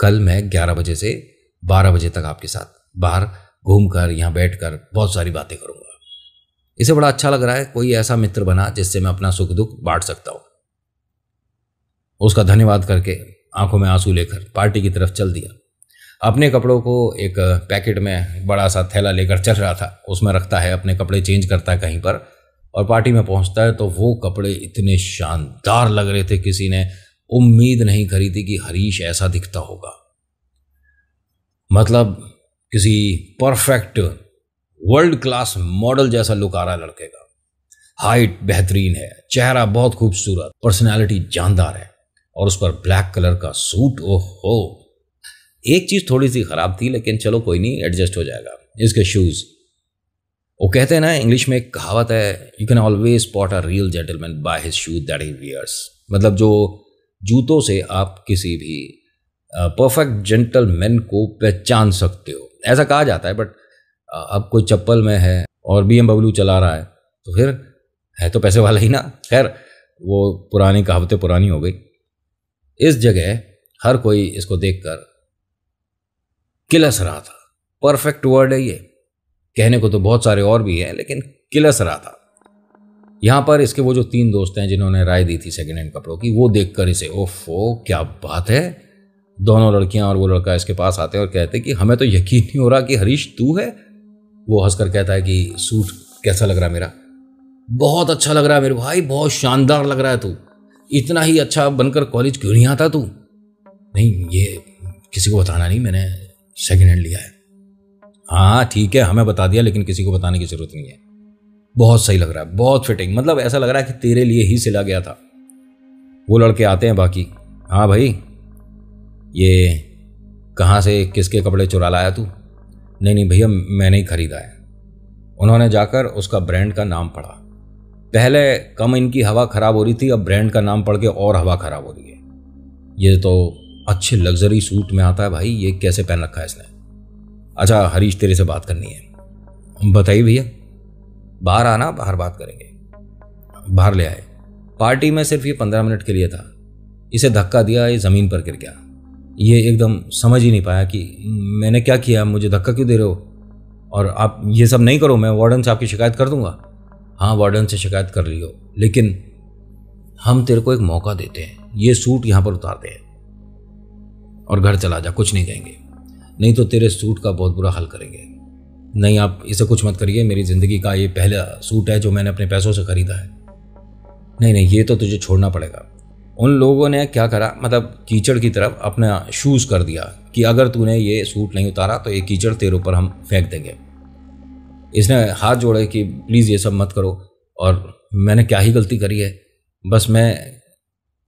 कल मैं 11 बजे से 12 बजे तक आपके साथ बाहर घूमकर, यहाँ बैठकर बहुत सारी बातें करूंगा। इसे बड़ा अच्छा लग रहा है, कोई ऐसा मित्र बना जिससे मैं अपना सुख दुख बांट सकता हूं। उसका धन्यवाद करके आंखों में आंसू लेकर पार्टी की तरफ चल दिया। अपने कपड़ों को एक पैकेट में बड़ा सा थैला लेकर चल रहा था, उसमें रखता है, अपने कपड़े चेंज करता है कहीं पर, और पार्टी में पहुंचता है तो वो कपड़े इतने शानदार लग रहे थे, किसी ने उम्मीद नहीं करी थी कि हरीश ऐसा दिखता होगा। मतलब किसी परफेक्ट वर्ल्ड क्लास मॉडल जैसा लुक आ रहा है लड़के का। हाइट बेहतरीन है, चेहरा बहुत खूबसूरत, पर्सनालिटी जानदार है, और उस पर ब्लैक कलर का सूट। ओहो, एक चीज थोड़ी सी खराब थी, लेकिन चलो कोई नहीं, एडजस्ट हो जाएगा। इसके शूज, वो कहते हैं ना, इंग्लिश में एक कहावत है, you can always spot a real gentleman by his shoes that he wears. मतलब जो जूतों से आप किसी भी परफेक्ट जेंटलमैन को पहचान सकते हो, ऐसा कहा जाता है। बट अब कोई चप्पल में है और BMW चला रहा है तो फिर है तो पैसे वाला ही ना। खैर, वो पुरानी कहावतें पुरानी हो गई। इस जगह हर कोई इसको देखकर किलस रहा था। परफेक्ट वर्ड है ये, कहने को तो बहुत सारे और भी हैं, लेकिन किलस रहा था। यहाँ पर इसके वो जो 3 दोस्त हैं जिन्होंने राय दी थी सेकेंड हैंड कपड़ों की, वो देखकर इसे ओफो क्या बात है, दोनों लड़कियां और वो लड़का इसके पास आते हैं और कहते हैं कि हमें तो यकीन नहीं हो रहा कि हरीश तू है। वो हंसकर कहता है कि सूट कैसा लग रहा है मेरा? बहुत अच्छा लग रहा है मेरे भाई, बहुत शानदार लग रहा है तू, इतना ही अच्छा बनकर कॉलेज क्यों नहीं आता तू? नहीं, ये किसी को बताना नहीं, मैंने सेकेंड हैंड लिया है। हाँ ठीक है, हमें बता दिया, लेकिन किसी को बताने की जरूरत नहीं है। बहुत सही लग रहा है, बहुत फिटिंग, मतलब ऐसा लग रहा है कि तेरे लिए ही सिला गया था। वो लड़के आते हैं बाकी। हाँ भाई, ये कहाँ से किसके कपड़े चुरा लाया तू? नहीं नहीं भैया, मैंने ही खरीदा है। उन्होंने जाकर उसका ब्रांड का नाम पढ़ा। पहले कम इनकी हवा खराब हो रही थी, अब ब्रांड का नाम पढ़ के और हवा खराब हो रही है। ये तो अच्छे लग्जरी सूट में आता है भाई, ये कैसे पहन रखा है इसने? अच्छा हरीश, तेरे से बात करनी है। बताइए भैया। बाहर आना, बाहर बात करेंगे। बाहर ले आए। पार्टी में सिर्फ ये 15 मिनट के लिए था। इसे धक्का दिया, ये ज़मीन पर गिर गया। ये एकदम समझ ही नहीं पाया कि मैंने क्या किया, मुझे धक्का क्यों दे रहे हो? और आप ये सब नहीं करो, मैं वार्डन से आपकी शिकायत कर दूंगा। हाँ वार्डन से शिकायत कर लियो, लेकिन हम तेरे को एक मौका देते हैं, ये सूट यहाँ पर उतार दे और घर चला जा, कुछ नहीं कहेंगे, नहीं तो तेरे सूट का बहुत बुरा हाल करेंगे। नहीं आप इसे कुछ मत करिए, मेरी ज़िंदगी का ये पहला सूट है जो मैंने अपने पैसों से खरीदा है। नहीं नहीं, ये तो तुझे छोड़ना पड़ेगा। उन लोगों ने क्या करा, मतलब कीचड़ की तरफ अपना शूज़ कर दिया कि अगर तूने ये सूट नहीं उतारा तो ये कीचड़ तेरे ऊपर हम फेंक देंगे। इसने हाथ जोड़े कि प्लीज़ ये सब मत करो, और मैंने क्या ही गलती करी है, बस मैं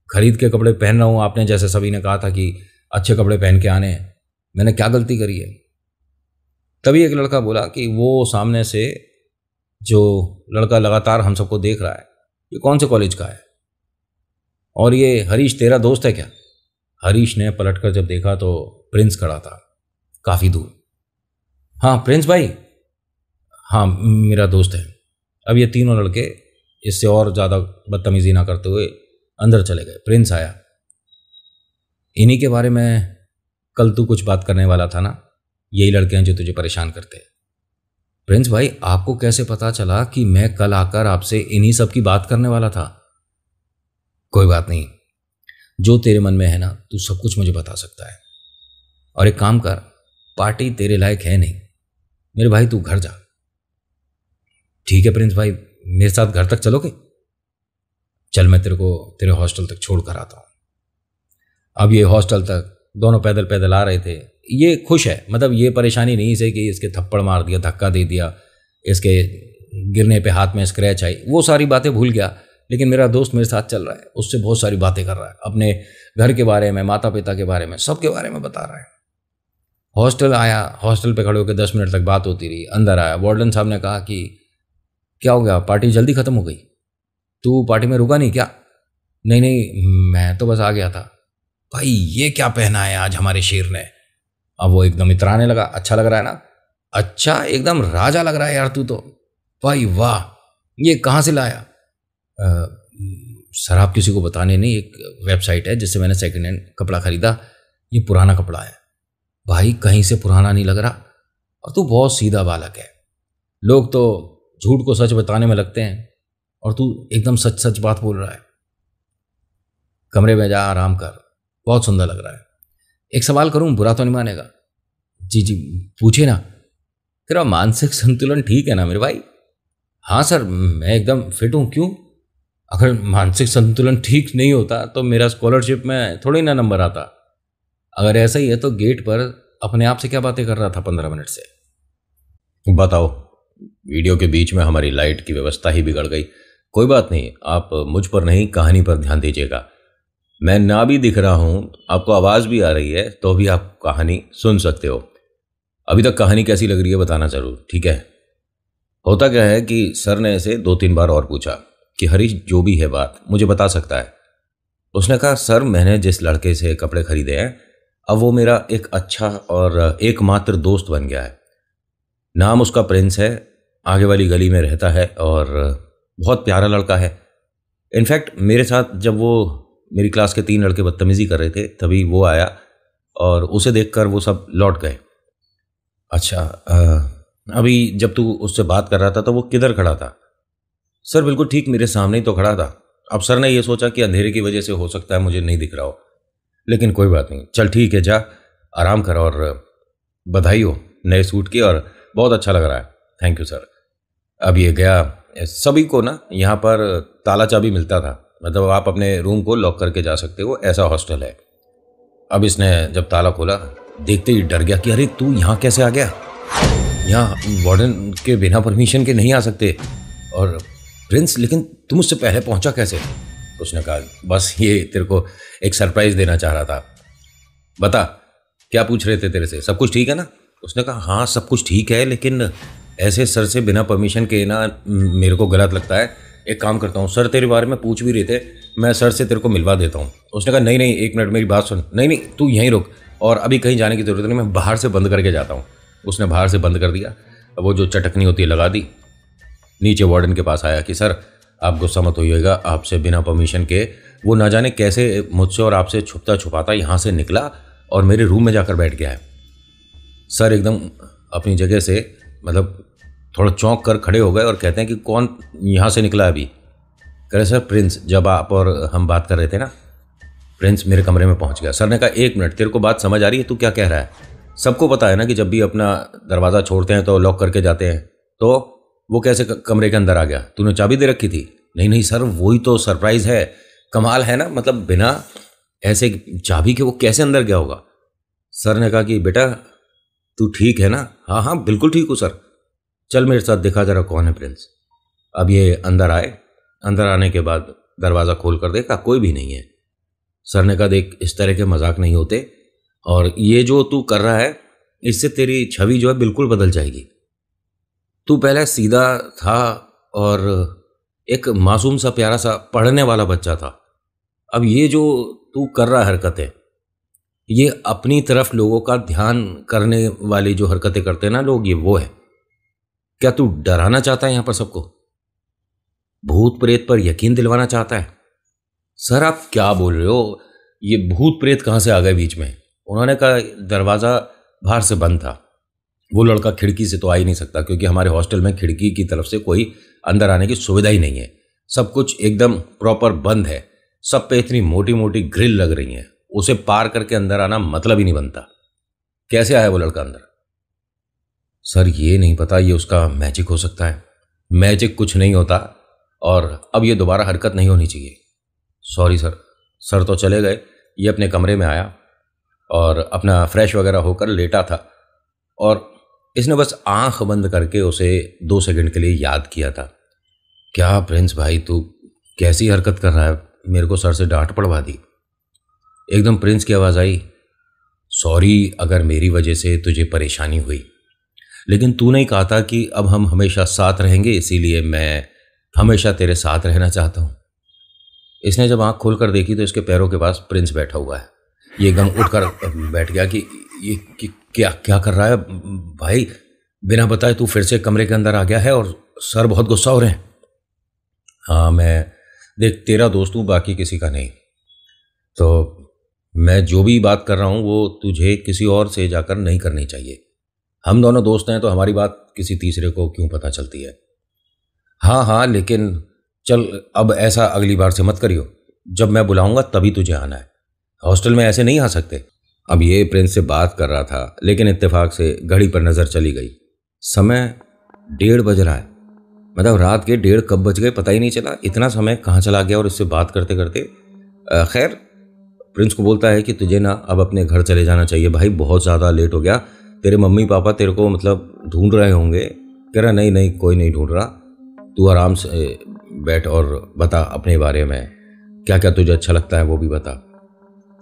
खरीद के कपड़े पहन रहा हूँ। आपने जैसे सभी ने कहा था कि अच्छे कपड़े पहन के आने हैं, मैंने क्या गलती करी है? तभी एक लड़का बोला कि वो सामने से जो लड़का लगातार हम सबको देख रहा है, ये कौन से कॉलेज का है? और ये हरीश तेरा दोस्त है क्या? हरीश ने पलटकर जब देखा तो प्रिंस खड़ा था काफ़ी दूर। हाँ प्रिंस भाई, हाँ मेरा दोस्त है। अब ये तीनों लड़के इससे और ज़्यादा बदतमीजी ना करते हुए अंदर चले गए। प्रिंस आया। इन्हीं के बारे में कल तू कुछ बात करने वाला था ना, यही लड़के हैं जो तुझे परेशान करते हैं। प्रिंस भाई, आपको कैसे पता चला कि मैं कल आकर आपसे इन्हीं सब की बात करने वाला था? कोई बात नहीं, जो तेरे मन में है ना, तू सब कुछ मुझे बता सकता है। और एक काम कर, पार्टी तेरे लायक है नहीं मेरे भाई, तू घर जा। ठीक है प्रिंस भाई, मेरे साथ घर तक चलोगे? चल मैं तेरे को तेरे हॉस्टल तक छोड़ कर आता हूँ। अब ये हॉस्टल तक दोनों पैदल पैदल आ रहे थे। ये खुश है, मतलब ये परेशानी नहीं से कि इसके थप्पड़ मार दिया, धक्का दे दिया, इसके गिरने पे हाथ में स्क्रैच आई, वो सारी बातें भूल गया। लेकिन मेरा दोस्त मेरे साथ चल रहा है, उससे बहुत सारी बातें कर रहा है, अपने घर के बारे में, माता पिता के बारे में, सबके बारे में बता रहा है। हॉस्टल आया, हॉस्टल पे खड़े होकर 10 मिनट तक बात होती रही। अंदर आया, वार्डन साहब ने कहा कि क्या हो गया, पार्टी जल्दी ख़त्म हो गई? तू पार्टी में रुका नहीं क्या? नहीं नहीं, मैं तो बस आ गया था। भाई ये क्या पहना है आज हमारे शेर ने? अब वो एकदम इतराने लगा। अच्छा लग रहा है ना? अच्छा, एकदम राजा लग रहा है यार तू तो। भाई वाह, ये कहाँ से लाया? सर आप किसी को बताने नहीं, एक वेबसाइट है जिससे मैंने सेकंड हैंड कपड़ा खरीदा, ये पुराना कपड़ा है। भाई कहीं से पुराना नहीं लग रहा, और तू बहुत सीधा बालक है। लोग तो झूठ को सच बताने में लगते हैं, और तू एकदम सच सच बात बोल रहा है। कमरे में जा, आराम कर, बहुत सुंदर लग रहा है। एक सवाल करूं, बुरा तो नहीं मानेगा? जी जी पूछे ना। तेरा मानसिक संतुलन ठीक है ना मेरे भाई? हाँ सर, मैं एकदम फिट हूँ। क्यों? अगर मानसिक संतुलन ठीक नहीं होता तो मेरा स्कॉलरशिप में थोड़ी ना नंबर आता। अगर ऐसा ही है तो गेट पर अपने आप से क्या बातें कर रहा था 15 मिनट से? बताओ, वीडियो के बीच में हमारी लाइट की व्यवस्था ही बिगड़ गई। कोई बात नहीं, आप मुझ पर नहीं, कहानी पर ध्यान दीजिएगा। मैं ना भी दिख रहा हूँ, आपको आवाज़ भी आ रही है, तो भी आप कहानी सुन सकते हो। अभी तक कहानी कैसी लग रही है बताना ज़रूर, ठीक है? होता क्या है कि सर ने ऐसे 2-3 बार और पूछा कि हरीश जो भी है बात मुझे बता सकता है। उसने कहा सर मैंने जिस लड़के से कपड़े खरीदे हैं, अब वो मेरा एक अच्छा और एकमात्र दोस्त बन गया है। नाम उसका प्रिंस है, आगे वाली गली में रहता है और बहुत प्यारा लड़का है। इनफैक्ट मेरे साथ जब वो मेरी क्लास के 3 लड़के बदतमीज़ी कर रहे थे तभी वो आया और उसे देखकर वो सब लौट गए। अच्छा, अभी जब तू उससे बात कर रहा था तो वो किधर खड़ा था? सर बिल्कुल ठीक मेरे सामने ही तो खड़ा था। अब सर ने ये सोचा कि अंधेरे की वजह से हो सकता है मुझे नहीं दिख रहा हो, लेकिन कोई बात नहीं, चल ठीक है, जा आराम कर और बधाई हो नए सूट की, और बहुत अच्छा लग रहा है। Thank you sir. अब ये गया। सभी को ना यहाँ पर ताला चाबी मिलता था, मतलब आप अपने रूम को लॉक करके जा सकते हो, ऐसा हॉस्टल है। अब इसने जब ताला खोला देखते ही डर गया कि अरे तू यहाँ कैसे आ गया, यहाँ वार्डन के बिना परमिशन के नहीं आ सकते। और प्रिंस, लेकिन तुम उससे पहले पहुंचा कैसे? उसने कहा बस ये तेरे को एक सरप्राइज देना चाह रहा था। बता क्या पूछ रहे थे तेरे से, सब कुछ ठीक है ना? उसने कहा हाँ सब कुछ ठीक है, लेकिन ऐसे सर से बिना परमिशन के ना मेरे को गलत लगता है। एक काम करता हूँ, सर तेरे बारे में पूछ भी रहे थे, मैं सर से तेरे को मिलवा देता हूँ। उसने कहा नहीं नहीं एक मिनट मेरी बात सुन, नहीं नहीं तू यहीं रुक, और अभी कहीं जाने की ज़रूरत नहीं, मैं बाहर से बंद करके जाता हूँ। उसने बाहर से बंद कर दिया, वो जो चटकनी होती है लगा दी। नीचे वार्डन के पास आया कि सर आप गुस्सा मत होइएगा, आपसे बिना परमिशन के वो ना जाने कैसे मुझसे और आपसे छुपता छुपाता यहाँ से निकला और मेरे रूम में जाकर बैठ गया है। सर एकदम अपनी जगह से मतलब थोड़ा चौंक कर खड़े हो गए और कहते हैं कि कौन यहाँ से निकला अभी? कह रहे सर प्रिंस, जब आप और हम बात कर रहे थे ना, प्रिंस मेरे कमरे में पहुँच गया। सर ने कहा एक मिनट, तेरे को बात समझ आ रही है, तू क्या कह रहा है? सबको पता है ना कि जब भी अपना दरवाज़ा छोड़ते हैं तो लॉक करके जाते हैं, तो वो कैसे कमरे के अंदर आ गया? तूने चाबी दे रखी थी? नहीं नहीं सर वही तो सरप्राइज़ है, कमाल है ना, मतलब बिना ऐसे चाबी के वो कैसे अंदर गया होगा? सर ने कहा कि बेटा तू ठीक है ना? हाँ हाँ बिल्कुल ठीक हूँ सर, चल मेरे साथ दिखा जरा कौन है प्रिंस। अब ये अंदर आए, अंदर आने के बाद दरवाज़ा खोल कर देखा कोई भी नहीं है। सर ने कहा देख इस तरह के मजाक नहीं होते, और ये जो तू कर रहा है इससे तेरी छवि जो है बिल्कुल बदल जाएगी। तू पहले सीधा था और एक मासूम सा प्यारा सा पढ़ने वाला बच्चा था, अब ये जो तू कर रहा हरकतें, ये अपनी तरफ लोगों का ध्यान करने वाली जो हरकतें करते हैं ना लोग, ये वो है। क्या तू डराना चाहता है यहाँ पर सबको? भूत प्रेत पर यकीन दिलवाना चाहता है? सर आप क्या बोल रहे हो, ये भूत प्रेत कहाँ से आ गए बीच में? उन्होंने कहा दरवाज़ा बाहर से बंद था, वो लड़का खिड़की से तो आ ही नहीं सकता, क्योंकि हमारे हॉस्टल में खिड़की की तरफ से कोई अंदर आने की सुविधा ही नहीं है, सब कुछ एकदम प्रॉपर बंद है, सब पे इतनी मोटी मोटी ग्रिल लग रही हैं, उसे पार करके अंदर आना मतलब ही नहीं बनता। कैसे आया वो लड़का अंदर? सर ये नहीं पता, ये उसका मैजिक हो सकता है। मैजिक कुछ नहीं होता, और अब ये दोबारा हरकत नहीं होनी चाहिए। Sorry sir. सर तो चले गए, ये अपने कमरे में आया और अपना फ्रेश वगैरह होकर लेटा था, और इसने बस आंख बंद करके उसे 2 सेकंड के लिए याद किया था। क्या प्रिंस भाई तू कैसी हरकत कर रहा है, मेरे को सर से डांट पड़वा दी। एकदम प्रिंस की आवाज़ आई, सॉरी अगर मेरी वजह से तुझे परेशानी हुई, लेकिन तूने ही कहा था कि अब हम हमेशा साथ रहेंगे, इसीलिए मैं हमेशा तेरे साथ रहना चाहता हूँ। इसने जब आँख खोल कर देखी तो इसके पैरों के पास प्रिंस बैठा हुआ है। ये एकदम उठकर बैठ गया कि ये क्या क्या कर रहा है भाई, बिना बताए तू फिर से कमरे के अंदर आ गया है, और सर बहुत गुस्सा हो रहे हैं। हाँ मैं देख तेरा दोस्त हूँ, बाकी किसी का नहीं, तो मैं जो भी बात कर रहा हूँ वो तुझे किसी और से जाकर नहीं करनी चाहिए। हम दोनों दोस्त हैं तो हमारी बात किसी तीसरे को क्यों पता चलती है? हाँ हाँ लेकिन चल अब ऐसा अगली बार से मत करियो, जब मैं बुलाऊंगा तभी तुझे आना है, हॉस्टल में ऐसे नहीं आ सकते। अब ये प्रिंस से बात कर रहा था, लेकिन इत्तेफाक से घड़ी पर नज़र चली गई, समय 1:30 बज रहा है, मतलब रात के 1:30 कब बज गए पता ही नहीं चला, इतना समय कहाँ चला गया। और इससे बात करते करते खैर प्रिंस को बोलता है कि तुझे ना अब अपने घर चले जाना चाहिए भाई, बहुत ज़्यादा लेट हो गया, तेरे मम्मी पापा तेरे को मतलब ढूंढ रहे होंगे। कह रहा नहीं नहीं कोई नहीं ढूंढ रहा, तू आराम से बैठ और बता अपने बारे में, क्या क्या तुझे अच्छा लगता है वो भी बता।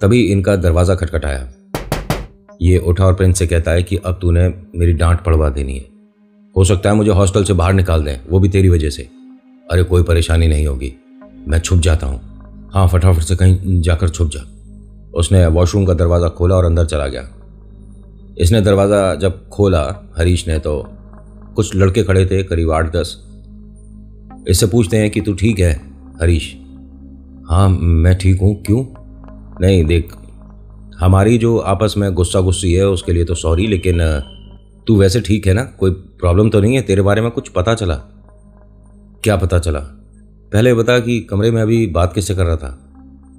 तभी इनका दरवाज़ा खटखटाया। ये उठा और प्रिंस से कहता है कि अब तूने मेरी डांट पड़वा देनी है, हो सकता है मुझे हॉस्टल से बाहर निकाल दें, वो भी तेरी वजह से। अरे कोई परेशानी नहीं होगी, मैं छुप जाता हूँ। हाँ फटाफट से कहीं जाकर छुप जा। उसने वॉशरूम का दरवाज़ा खोला और अंदर चला गया। इसने दरवाज़ा जब खोला हरीश ने, तो कुछ लड़के खड़े थे करीब 8-10। इससे पूछते हैं कि तू ठीक है हरीश? हाँ मैं ठीक हूँ, क्यों? नहीं देख हमारी जो आपस में गुस्सा गुस्सी है उसके लिए तो सॉरी, लेकिन तू वैसे ठीक है ना, कोई प्रॉब्लम तो नहीं है? तेरे बारे में कुछ पता चला? क्या पता चला? पहले बता कि कमरे में अभी बात कैसे कर रहा था?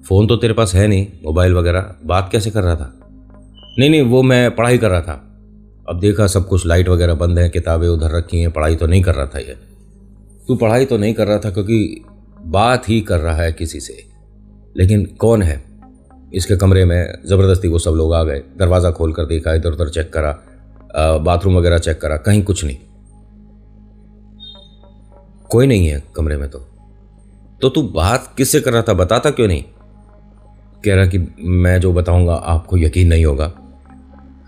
फ़ोन तो तेरे पास है नहीं, मोबाइल वगैरह, बात कैसे कर रहा था? नहीं, वो मैं पढ़ाई कर रहा था। अब देखा सब कुछ, लाइट वगैरह बंद है, किताबें उधर रखी हैं, पढ़ाई तो नहीं कर रहा था ये। तू पढ़ाई तो नहीं कर रहा था क्योंकि बात ही कर रहा है किसी से, लेकिन कौन है? इसके कमरे में ज़बरदस्ती वो सब लोग आ गए, दरवाज़ा खोल कर देखा, इधर उधर चेक करा, बाथरूम वगैरह चेक करा, कहीं कुछ नहीं, कोई नहीं है कमरे में। तो तू बात किससे कर रहा था? बताता क्यों नहीं? कह रहा कि मैं जो बताऊंगा आपको यकीन नहीं होगा।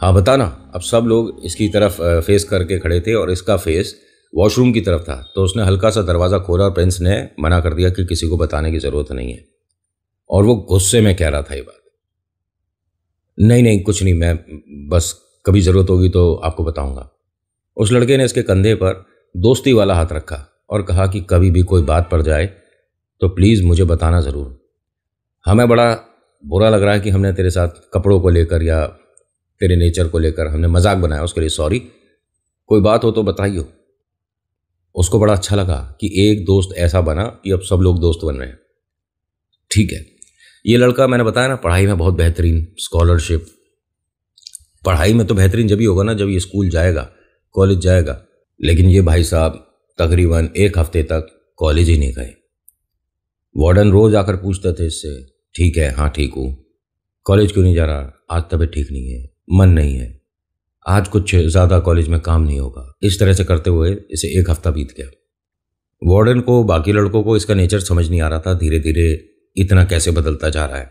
हाँ बता ना। अब सब लोग इसकी तरफ फेस करके खड़े थे और इसका फेस वॉशरूम की तरफ था, तो उसने हल्का सा दरवाज़ा खोला और प्रिंस ने मना कर दिया कि किसी को बताने की ज़रूरत नहीं है। और वो गुस्से में कह रहा था ये बात। नहीं कुछ नहीं, मैं बस कभी ज़रूरत होगी तो आपको बताऊंगा। उस लड़के ने इसके कंधे पर दोस्ती वाला हाथ रखा और कहा कि कभी भी कोई बात पड़ जाए तो प्लीज़ मुझे बताना ज़रूर। हमें बड़ा बुरा लग रहा है कि हमने तेरे साथ कपड़ों को लेकर या तेरे नेचर को लेकर हमने मजाक बनाया, उसके लिए सॉरी। कोई बात हो तो बताइए। उसको बड़ा अच्छा लगा कि एक दोस्त ऐसा बना कि अब सब लोग दोस्त बन रहे हैं। ठीक है, ये लड़का मैंने बताया ना, पढ़ाई में बहुत बेहतरीन, स्कॉलरशिप। पढ़ाई में तो बेहतरीन जब ही होगा ना जब ये स्कूल जाएगा, कॉलेज जाएगा। लेकिन ये भाई साहब तकरीबन 1 हफ्ते तक कॉलेज ही नहीं गए। वार्डन रोज आकर पूछते थे इससे, ठीक है, हाँ ठीक हूँ, कॉलेज क्यों नहीं जा रहा? आज तबीयत ठीक नहीं है, मन नहीं है, आज कुछ ज़्यादा कॉलेज में काम नहीं होगा। इस तरह से करते हुए इसे 1 हफ्ता बीत गया। वार्डन को, बाकी लड़कों को इसका नेचर समझ नहीं आ रहा था, धीरे धीरे इतना कैसे बदलता जा रहा है।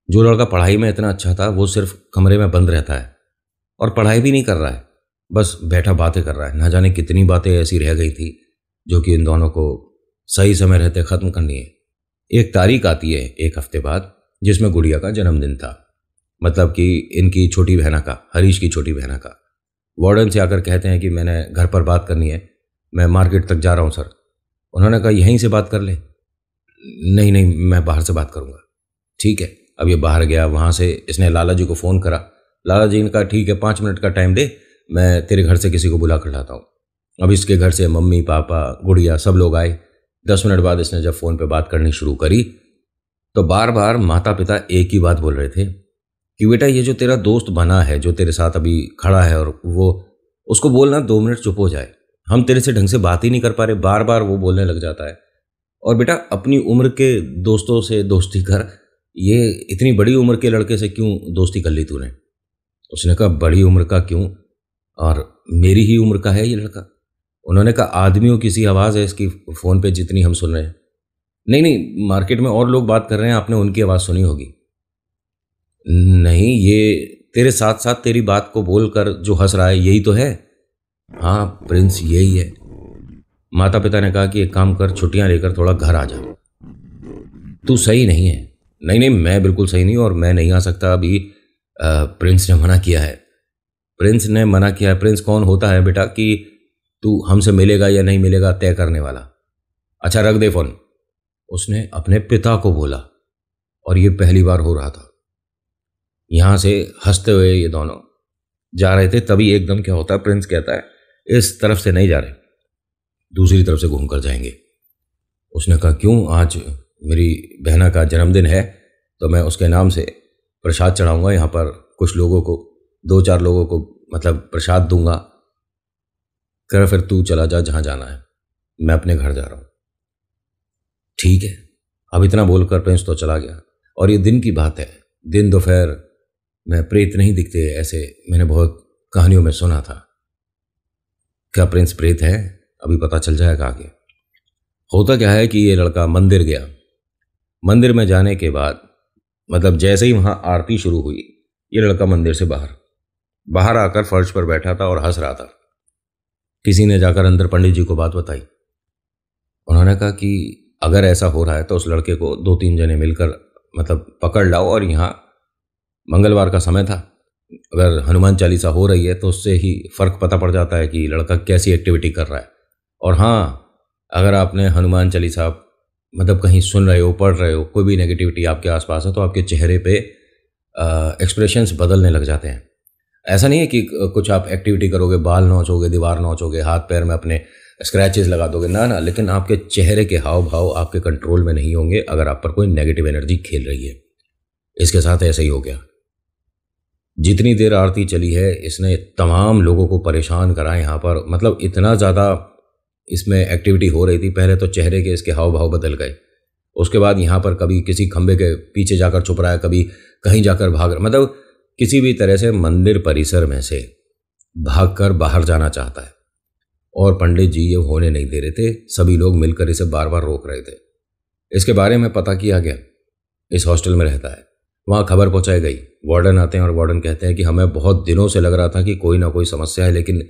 जो लड़का पढ़ाई में इतना अच्छा था वो सिर्फ कमरे में बंद रहता है और पढ़ाई भी नहीं कर रहा है, बस बैठा बातें कर रहा है। ना जाने कितनी बातें ऐसी रह गई थी जो कि इन दोनों को सही समय रहते ख़त्म करनी है। एक तारीख आती है 1 हफ्ते बाद जिसमें गुड़िया का जन्मदिन था, मतलब कि इनकी छोटी बहना का, हरीश की छोटी बहना का। वार्डन से आकर कहते हैं कि मैंने घर पर बात करनी है, मैं मार्केट तक जा रहा हूँ सर। उन्होंने कहा यहीं से बात कर ले। नहीं, मैं बाहर से बात करूँगा। ठीक है, अब ये बाहर गया, वहाँ से इसने लाला जी को फ़ोन करा। लाला जी ने कहा ठीक है, 5 मिनट का टाइम दे, मैं तेरे घर से किसी को बुला कर लाता हूँ। अब इसके घर से मम्मी पापा गुड़िया सब लोग आए। 10 मिनट बाद इसने जब फ़ोन पे बात करनी शुरू करी तो बार बार माता पिता एक ही बात बोल रहे थे कि बेटा ये जो तेरा दोस्त बना है, जो तेरे साथ अभी खड़ा है, और वो उसको बोलना 2 मिनट चुप हो जाए, हम तेरे से ढंग से बात ही नहीं कर पा रहे। बार बार वो बोलने लग जाता है। और बेटा अपनी उम्र के दोस्तों से दोस्ती कर, ये इतनी बड़ी उम्र के लड़के से क्यों दोस्ती कर ली तूने? उसने कहा बड़ी उम्र का क्यों, और मेरी ही उम्र का है ये लड़का। उन्होंने कहा आदमियों की सी आवाज़ है इसकी फ़ोन पे जितनी हम सुन रहे हैं। नहीं, मार्केट में और लोग बात कर रहे हैं, आपने उनकी आवाज़ सुनी होगी। नहीं, ये तेरे साथ साथ तेरी बात को बोलकर जो हंस रहा है यही तो है। हाँ प्रिंस, यही है। माता पिता ने कहा कि एक काम कर, छुट्टियां लेकर थोड़ा घर आ जा। तू सही नहीं है। नहीं, मैं बिल्कुल सही नहीं, और मैं नहीं आ सकता अभी, प्रिंस ने मना किया है। प्रिंस ने मना किया है? प्रिंस कौन होता है बेटा कि तू हमसे मिलेगा या नहीं मिलेगा तय करने वाला? अच्छा रख दे फ़ोन। उसने अपने पिता को बोला, और ये पहली बार हो रहा था। यहाँ से हंसते हुए ये दोनों जा रहे थे, तभी एकदम क्या होता है, प्रिंस कहता है इस तरफ से नहीं जा रहे, दूसरी तरफ से घूम कर जाएंगे। उसने कहा क्यों? आज मेरी बहना का जन्मदिन है तो मैं उसके नाम से प्रसाद चढ़ाऊंगा, यहाँ पर कुछ लोगों को, 2-4 लोगों को मतलब प्रसाद दूंगा। कर फिर तू चला जा जहाँ जाना है, मैं अपने घर जा रहा हूँ। ठीक है। अब इतना बोलकर प्रिंस तो चला गया। और ये दिन की बात है, दिन दोपहर में प्रेत नहीं दिखते, ऐसे मैंने बहुत कहानियों में सुना था। क्या प्रिंस प्रेत है? अभी पता चल जाएगा आगे। होता क्या है कि ये लड़का मंदिर गया। मंदिर में जाने के बाद मतलब जैसे ही वहाँ आरती शुरू हुई, ये लड़का मंदिर से बाहर आकर फर्श पर बैठा था और हंस रहा था। किसी ने जाकर अंदर पंडित जी को बात बताई। उन्होंने कहा कि अगर ऐसा हो रहा है तो उस लड़के को 2-3 जने मिलकर मतलब पकड़ लाओ, और यहाँ मंगलवार का समय था, अगर हनुमान चालीसा हो रही है तो उससे ही फ़र्क पता पड़ जाता है कि लड़का कैसी एक्टिविटी कर रहा है। और हाँ, अगर आपने हनुमान चालीसा मतलब कहीं सुन रहे हो, पढ़ रहे हो, कोई भी नेगेटिविटी आपके आसपास है तो आपके चेहरे पे एक्सप्रेशंस बदलने लग जाते हैं। ऐसा नहीं है कि कुछ आप एक्टिविटी करोगे, बाल नोचोगे, दीवार नोचोगे, हाथ पैर में अपने स्क्रैचेस लगा दोगे, ना ना, लेकिन आपके चेहरे के हाव भाव आपके कंट्रोल में नहीं होंगे अगर आप पर कोई नेगेटिव एनर्जी खेल रही है। इसके साथ ऐसा ही हो गया। जितनी देर आरती चली है इसने तमाम लोगों को परेशान करा यहाँ पर, मतलब इतना ज़्यादा इसमें एक्टिविटी हो रही थी। पहले तो चेहरे के इसके हाव भाव बदल गए, उसके बाद यहाँ पर कभी किसी खंबे के पीछे जाकर छुप रहा है, कभी कहीं जाकर भाग रहा, मतलब किसी भी तरह से मंदिर परिसर में से भागकर बाहर जाना चाहता है। और पंडित जी ये होने नहीं दे रहे थे, सभी लोग मिलकर इसे बार बार रोक रहे थे। इसके बारे में पता किया गया, इस हॉस्टल में रहता है, वहाँ खबर पहुँचाई गई। वार्डन आते हैं और वार्डन कहते हैं कि हमें बहुत दिनों से लग रहा था कि कोई ना कोई समस्या है, लेकिन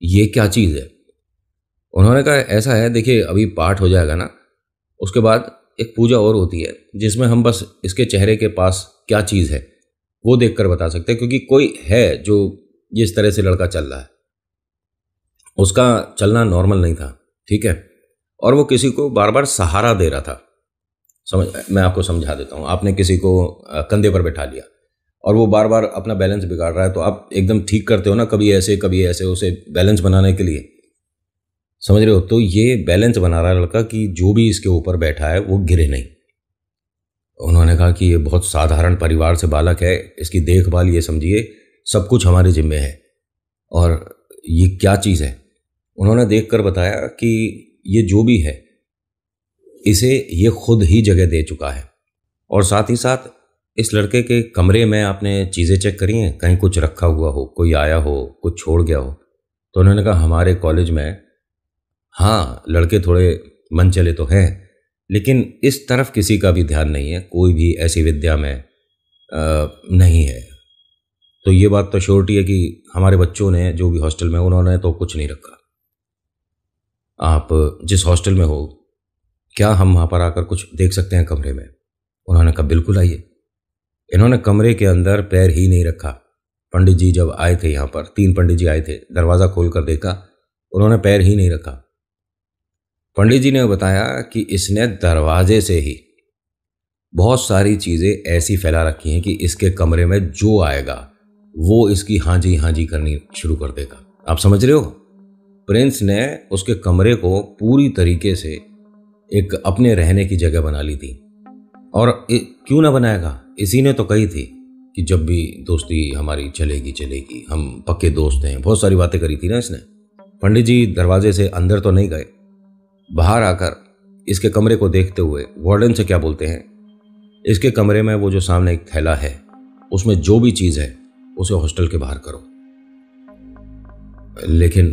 ये क्या चीज़ है। उन्होंने कहा ऐसा है, देखिए अभी पाठ हो जाएगा ना, उसके बाद एक पूजा और होती है जिसमें हम बस इसके चेहरे के पास क्या चीज़ है वो देखकर बता सकते हैं, क्योंकि कोई है जो जिस तरह से लड़का चल रहा है उसका चलना नॉर्मल नहीं था, ठीक है, और वो किसी को बार बार सहारा दे रहा था। मैं आपको समझा देता हूँ। आपने किसी को कंधे पर बैठा लिया और वो बार बार अपना बैलेंस बिगाड़ रहा है, तो आप एकदम ठीक करते हो ना, कभी ऐसे उसे बैलेंस बनाने के लिए, समझ रहे हो। तो ये बैलेंस बना रहा है लड़का कि जो भी इसके ऊपर बैठा है वो गिरे नहीं। उन्होंने कहा कि ये बहुत साधारण परिवार से बालक है, इसकी देखभाल ये समझिए सब कुछ हमारे जिम्मे है। और ये क्या चीज़ है, उन्होंने देखकर बताया कि ये जो भी है इसे ये खुद ही जगह दे चुका है। और साथ ही साथ इस लड़के के कमरे में आपने चीज़ें चेक करी हैं, कहीं कुछ रखा हुआ हो, कोई आया हो, कुछ छोड़ गया हो। तो उन्होंने कहा हमारे कॉलेज में हाँ लड़के थोड़े मन चले तो हैं, लेकिन इस तरफ किसी का भी ध्यान नहीं है, कोई भी ऐसी विद्या में नहीं है। तो ये बात तो श्योरिटी है कि हमारे बच्चों ने जो भी हॉस्टल में उन्होंने तो कुछ नहीं रखा। आप जिस हॉस्टल में हो क्या हम वहाँ पर आकर कुछ देख सकते हैं कमरे में? उन्होंने कहा बिल्कुल आइए। इन्होंने कमरे के अंदर पैर ही नहीं रखा। पंडित जी जब आए थे यहाँ पर, 3 पंडित जी आए थे, दरवाज़ा खोलकर देखा, उन्होंने पैर ही नहीं रखा। पंडित जी ने बताया कि इसने दरवाजे से ही बहुत सारी चीज़ें ऐसी फैला रखी हैं कि इसके कमरे में जो आएगा वो इसकी हाँ जी करनी शुरू कर देगा। आप समझ रहे हो? प्रिंस ने उसके कमरे को पूरी तरीके से एक अपने रहने की जगह बना ली थी। और क्यों ना बनाएगा, इसी ने तो कही थी कि जब भी दोस्ती हमारी चलेगी, हम पक्के दोस्त हैं, बहुत सारी बातें करी थी ना इसने। पंडित जी दरवाजे से अंदर तो नहीं गए, बाहर आकर इसके कमरे को देखते हुए वार्डन से क्या बोलते हैं, इसके कमरे में वो जो सामने एक थैला है उसमें जो भी चीज़ है उसे हॉस्टल के बाहर करो। लेकिन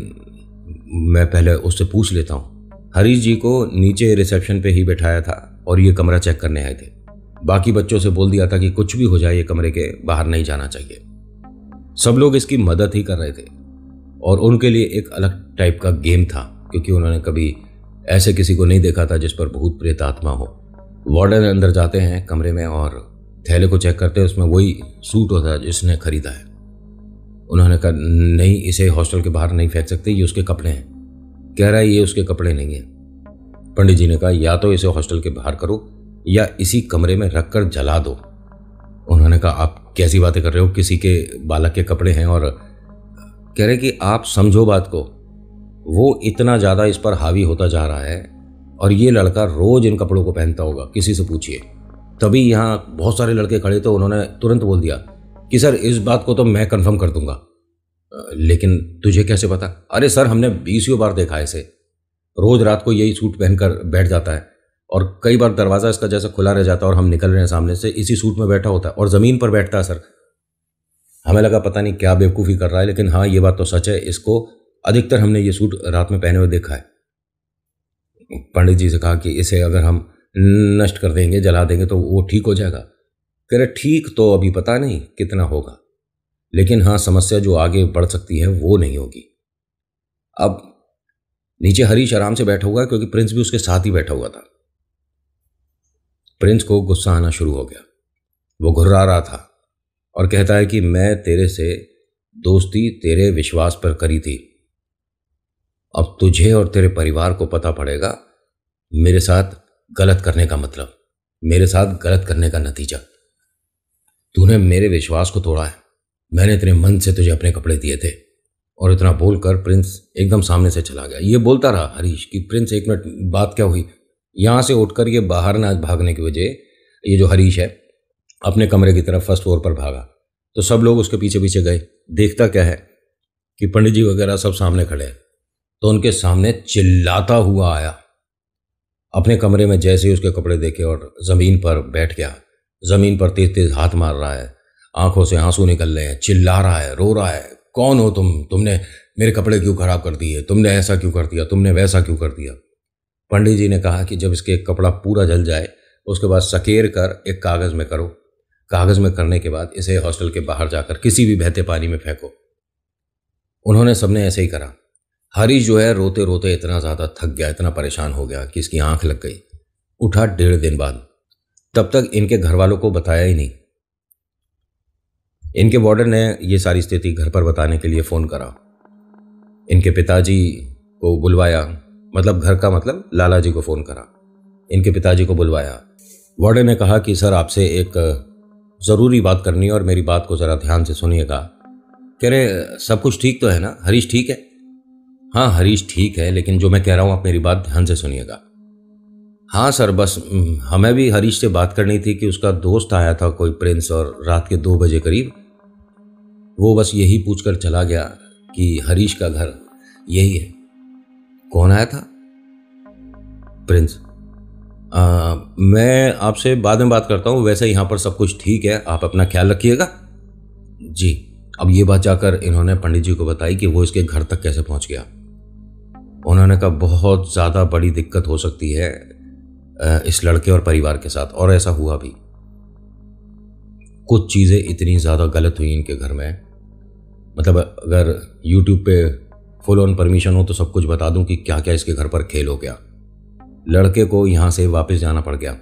मैं पहले उससे पूछ लेता हूँ। हरीश जी को नीचे रिसेप्शन पे ही बैठाया था और ये कमरा चेक करने आए थे। बाकी बच्चों से बोल दिया था कि कुछ भी हो जाए ये कमरे के बाहर नहीं जाना चाहिए। सब लोग इसकी मदद ही कर रहे थे और उनके लिए एक अलग टाइप का गेम था, क्योंकि उन्होंने कभी ऐसे किसी को नहीं देखा था जिस पर भूत प्रेत आत्मा हो। वार्डन अंदर जाते हैं कमरे में और थैले को चेक करते हैं, उसमें वही सूट होता है जिसने खरीदा है। उन्होंने कहा नहीं, इसे हॉस्टल के बाहर नहीं फेंक सकते, ये उसके कपड़े हैं। कह रहा है ये उसके कपड़े नहीं हैं। पंडित जी ने कहा या तो इसे हॉस्टल के बाहर करो या इसी कमरे में रखकर जला दो। उन्होंने कहा आप कैसी बातें कर रहे हो, किसी के बालक के कपड़े हैं। और कह रहे कि आप समझो बात को, वो इतना ज़्यादा इस पर हावी होता जा रहा है और ये लड़का रोज इन कपड़ों को पहनता होगा, किसी से पूछिए। तभी यहाँ बहुत सारे लड़के खड़े थे, उन्होंने तुरंत बोल दिया कि सर इस बात को तो मैं कंफर्म कर दूंगा। लेकिन तुझे कैसे पता? अरे सर हमने 20 बार देखा है इसे, रोज रात को यही सूट पहनकर बैठ जाता है और कई बार दरवाज़ा इसका जैसा खुला रह जाता है और हम निकल रहे हैं सामने से, इसी सूट में बैठा होता है और ज़मीन पर बैठता है। सर हमें लगा पता नहीं क्या बेवकूफ़ी कर रहा है, लेकिन हाँ ये बात तो सच है, इसको अधिकतर हमने ये सूट रात में पहने हुए देखा है। पंडित जी से कहा कि इसे अगर हम नष्ट कर देंगे, जला देंगे तो वो ठीक हो जाएगा। कह रहे ठीक तो अभी पता नहीं कितना होगा, लेकिन हाँ समस्या जो आगे बढ़ सकती है वो नहीं होगी। अब नीचे हरीश आराम से बैठा हुआ है क्योंकि प्रिंस भी उसके साथ ही बैठा हुआ था। प्रिंस को गुस्सा आना शुरू हो गया, वो घुर्रा रहा था और कहता है कि मैं तेरे से दोस्ती तेरे विश्वास पर करी थी, अब तुझे और तेरे परिवार को पता पड़ेगा मेरे साथ गलत करने का मतलब, मेरे साथ गलत करने का नतीजा। तूने मेरे विश्वास को तोड़ा है, मैंने तेरे मन से तुझे अपने कपड़े दिए थे और इतना बोलकर प्रिंस एकदम सामने से चला गया। ये बोलता रहा हरीश कि प्रिंस एक मिनट, बात क्या हुई। यहाँ से उठकर ये बाहर ना भागने की वजह, ये जो हरीश है अपने कमरे की तरफ फर्स्ट फ्लोर पर भागा। तो सब लोग उसके पीछे पीछे गए। देखता क्या है कि पंडित जी वगैरह सब सामने खड़े हैं। तो उनके सामने चिल्लाता हुआ आया। अपने कमरे में जैसे ही उसके कपड़े देखे और ज़मीन पर बैठ गया। ज़मीन पर तेज तेज हाथ मार रहा है, आंखों से आंसू निकल रहे हैं, चिल्ला रहा है, रो रहा है। कौन हो तुम? तुमने मेरे कपड़े क्यों खराब कर दिए? तुमने ऐसा क्यों कर दिया? तुमने वैसा क्यों कर दिया? पंडित जी ने कहा कि जब इसके कपड़ा पूरा जल जाए उसके बाद सकेर कर एक कागज़ में करो। कागज़ में करने के बाद इसे हॉस्टल के बाहर जाकर किसी भी बहते पानी में फेंको। उन्होंने सबने ऐसे ही करा। हरीश जो है रोते रोते इतना ज़्यादा थक गया, इतना परेशान हो गया कि इसकी आंख लग गई। उठा 1.5 दिन बाद। तब तक इनके घर वालों को बताया ही नहीं। इनके वार्डन ने ये सारी स्थिति घर पर बताने के लिए फ़ोन करा। इनके पिताजी को बुलवाया, मतलब घर का मतलब लाला जी को फ़ोन करा। इनके पिताजी को बुलवाया। वार्डन ने कहा कि सर आपसे एक ज़रूरी बात करनी है और मेरी बात को ज़रा ध्यान से सुनिएगा। कह रहे सब कुछ ठीक तो है ना? हरीश ठीक है? हाँ हरीश ठीक है, लेकिन जो मैं कह रहा हूँ आप मेरी बात ध्यान से सुनिएगा। हाँ सर, बस हमें भी हरीश से बात करनी थी कि उसका दोस्त आया था कोई प्रिंस, और रात के 2 बजे करीब वो बस यही पूछकर चला गया कि हरीश का घर यही है। कौन आया था? प्रिंस। मैं आपसे बाद में बात करता हूँ, वैसे यहाँ पर सब कुछ ठीक है, आप अपना ख्याल रखिएगा। जी। अब ये बात जाकर इन्होंने पंडित जी को बताई कि वो इसके घर तक कैसे पहुँच गया। उन्होंने कहा बहुत ज़्यादा बड़ी दिक्कत हो सकती है इस लड़के और परिवार के साथ, और ऐसा हुआ भी। कुछ चीज़ें इतनी ज़्यादा गलत हुई इनके घर में, मतलब अगर YouTube पे फुल ऑन परमिशन हो तो सब कुछ बता दूं कि क्या क्या इसके घर पर खेल हो गया। लड़के को यहाँ से वापस जाना पड़ गया।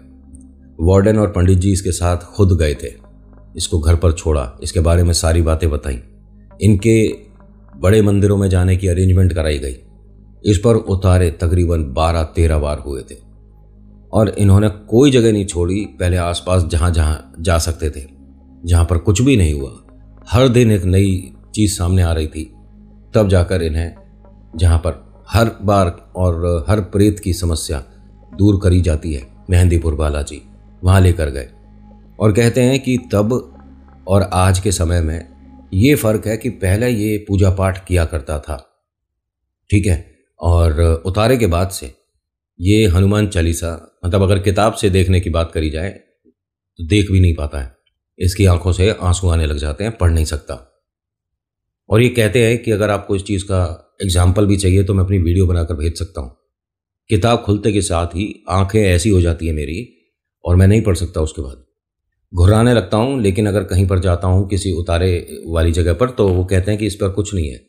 वार्डन और पंडित जी इसके साथ खुद गए थे, इसको घर पर छोड़ा, इसके बारे में सारी बातें बताई। इनके बड़े मंदिरों में जाने की अरेंजमेंट कराई गई। इस पर उतारे तकरीबन 12-13 बार हुए थे और इन्होंने कोई जगह नहीं छोड़ी। पहले आसपास जहाँ जहाँ जा सकते थे, जहाँ पर कुछ भी नहीं हुआ, हर दिन एक नई चीज़ सामने आ रही थी, तब जाकर इन्हें जहाँ पर हर बार और हर प्रेत की समस्या दूर करी जाती है, मेहंदीपुर बालाजी, वहाँ लेकर गए। और कहते हैं कि तब और आज के समय में ये फ़र्क है कि पहले ये पूजा पाठ किया करता था, ठीक है, और उतारे के बाद से ये हनुमान चालीसा, मतलब अगर किताब से देखने की बात करी जाए तो देख भी नहीं पाता है। इसकी आंखों से आंसू आने लग जाते हैं, पढ़ नहीं सकता। और ये कहते हैं कि अगर आपको इस चीज़ का एग्जाम्पल भी चाहिए तो मैं अपनी वीडियो बनाकर भेज सकता हूँ। किताब खुलते के साथ ही आंखें ऐसी हो जाती है मेरी और मैं नहीं पढ़ सकता, उसके बाद घुर्राने लगता हूँ। लेकिन अगर कहीं पर जाता हूँ किसी उतारे वाली जगह पर तो वो कहते हैं कि इस पर कुछ नहीं है,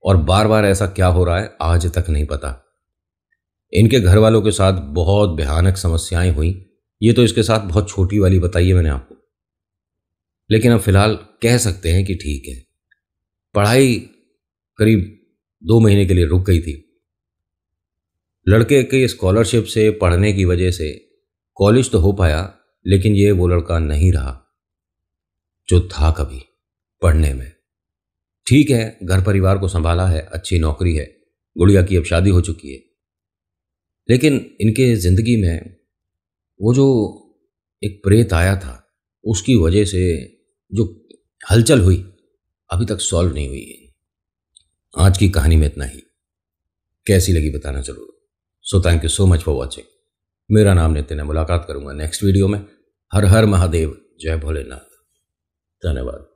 और बार बार ऐसा क्या हो रहा है आज तक नहीं पता। इनके घर वालों के साथ बहुत भयानक समस्याएं हुई। ये तो इसके साथ बहुत छोटी वाली बताई है मैंने आपको, लेकिन अब फिलहाल कह सकते हैं कि ठीक है। पढ़ाई करीब 2 महीने के लिए रुक गई थी। लड़के के स्कॉलरशिप से पढ़ने की वजह से कॉलेज तो हो पाया, लेकिन ये वो लड़का नहीं रहा जो था कभी पढ़ने में। ठीक है, घर परिवार को संभाला है, अच्छी नौकरी है, गुड़िया की अब शादी हो चुकी है, लेकिन इनके ज़िंदगी में वो जो एक प्रेत आया था उसकी वजह से जो हलचल हुई अभी तक सॉल्व नहीं हुई है। आज की कहानी में इतना ही। कैसी लगी बताना जरूर। So thank you so much for watching. मेरा नाम नितिन है। मुलाकात करूंगा नेक्स्ट वीडियो में। हर हर महादेव, जय भोलेनाथ। धन्यवाद।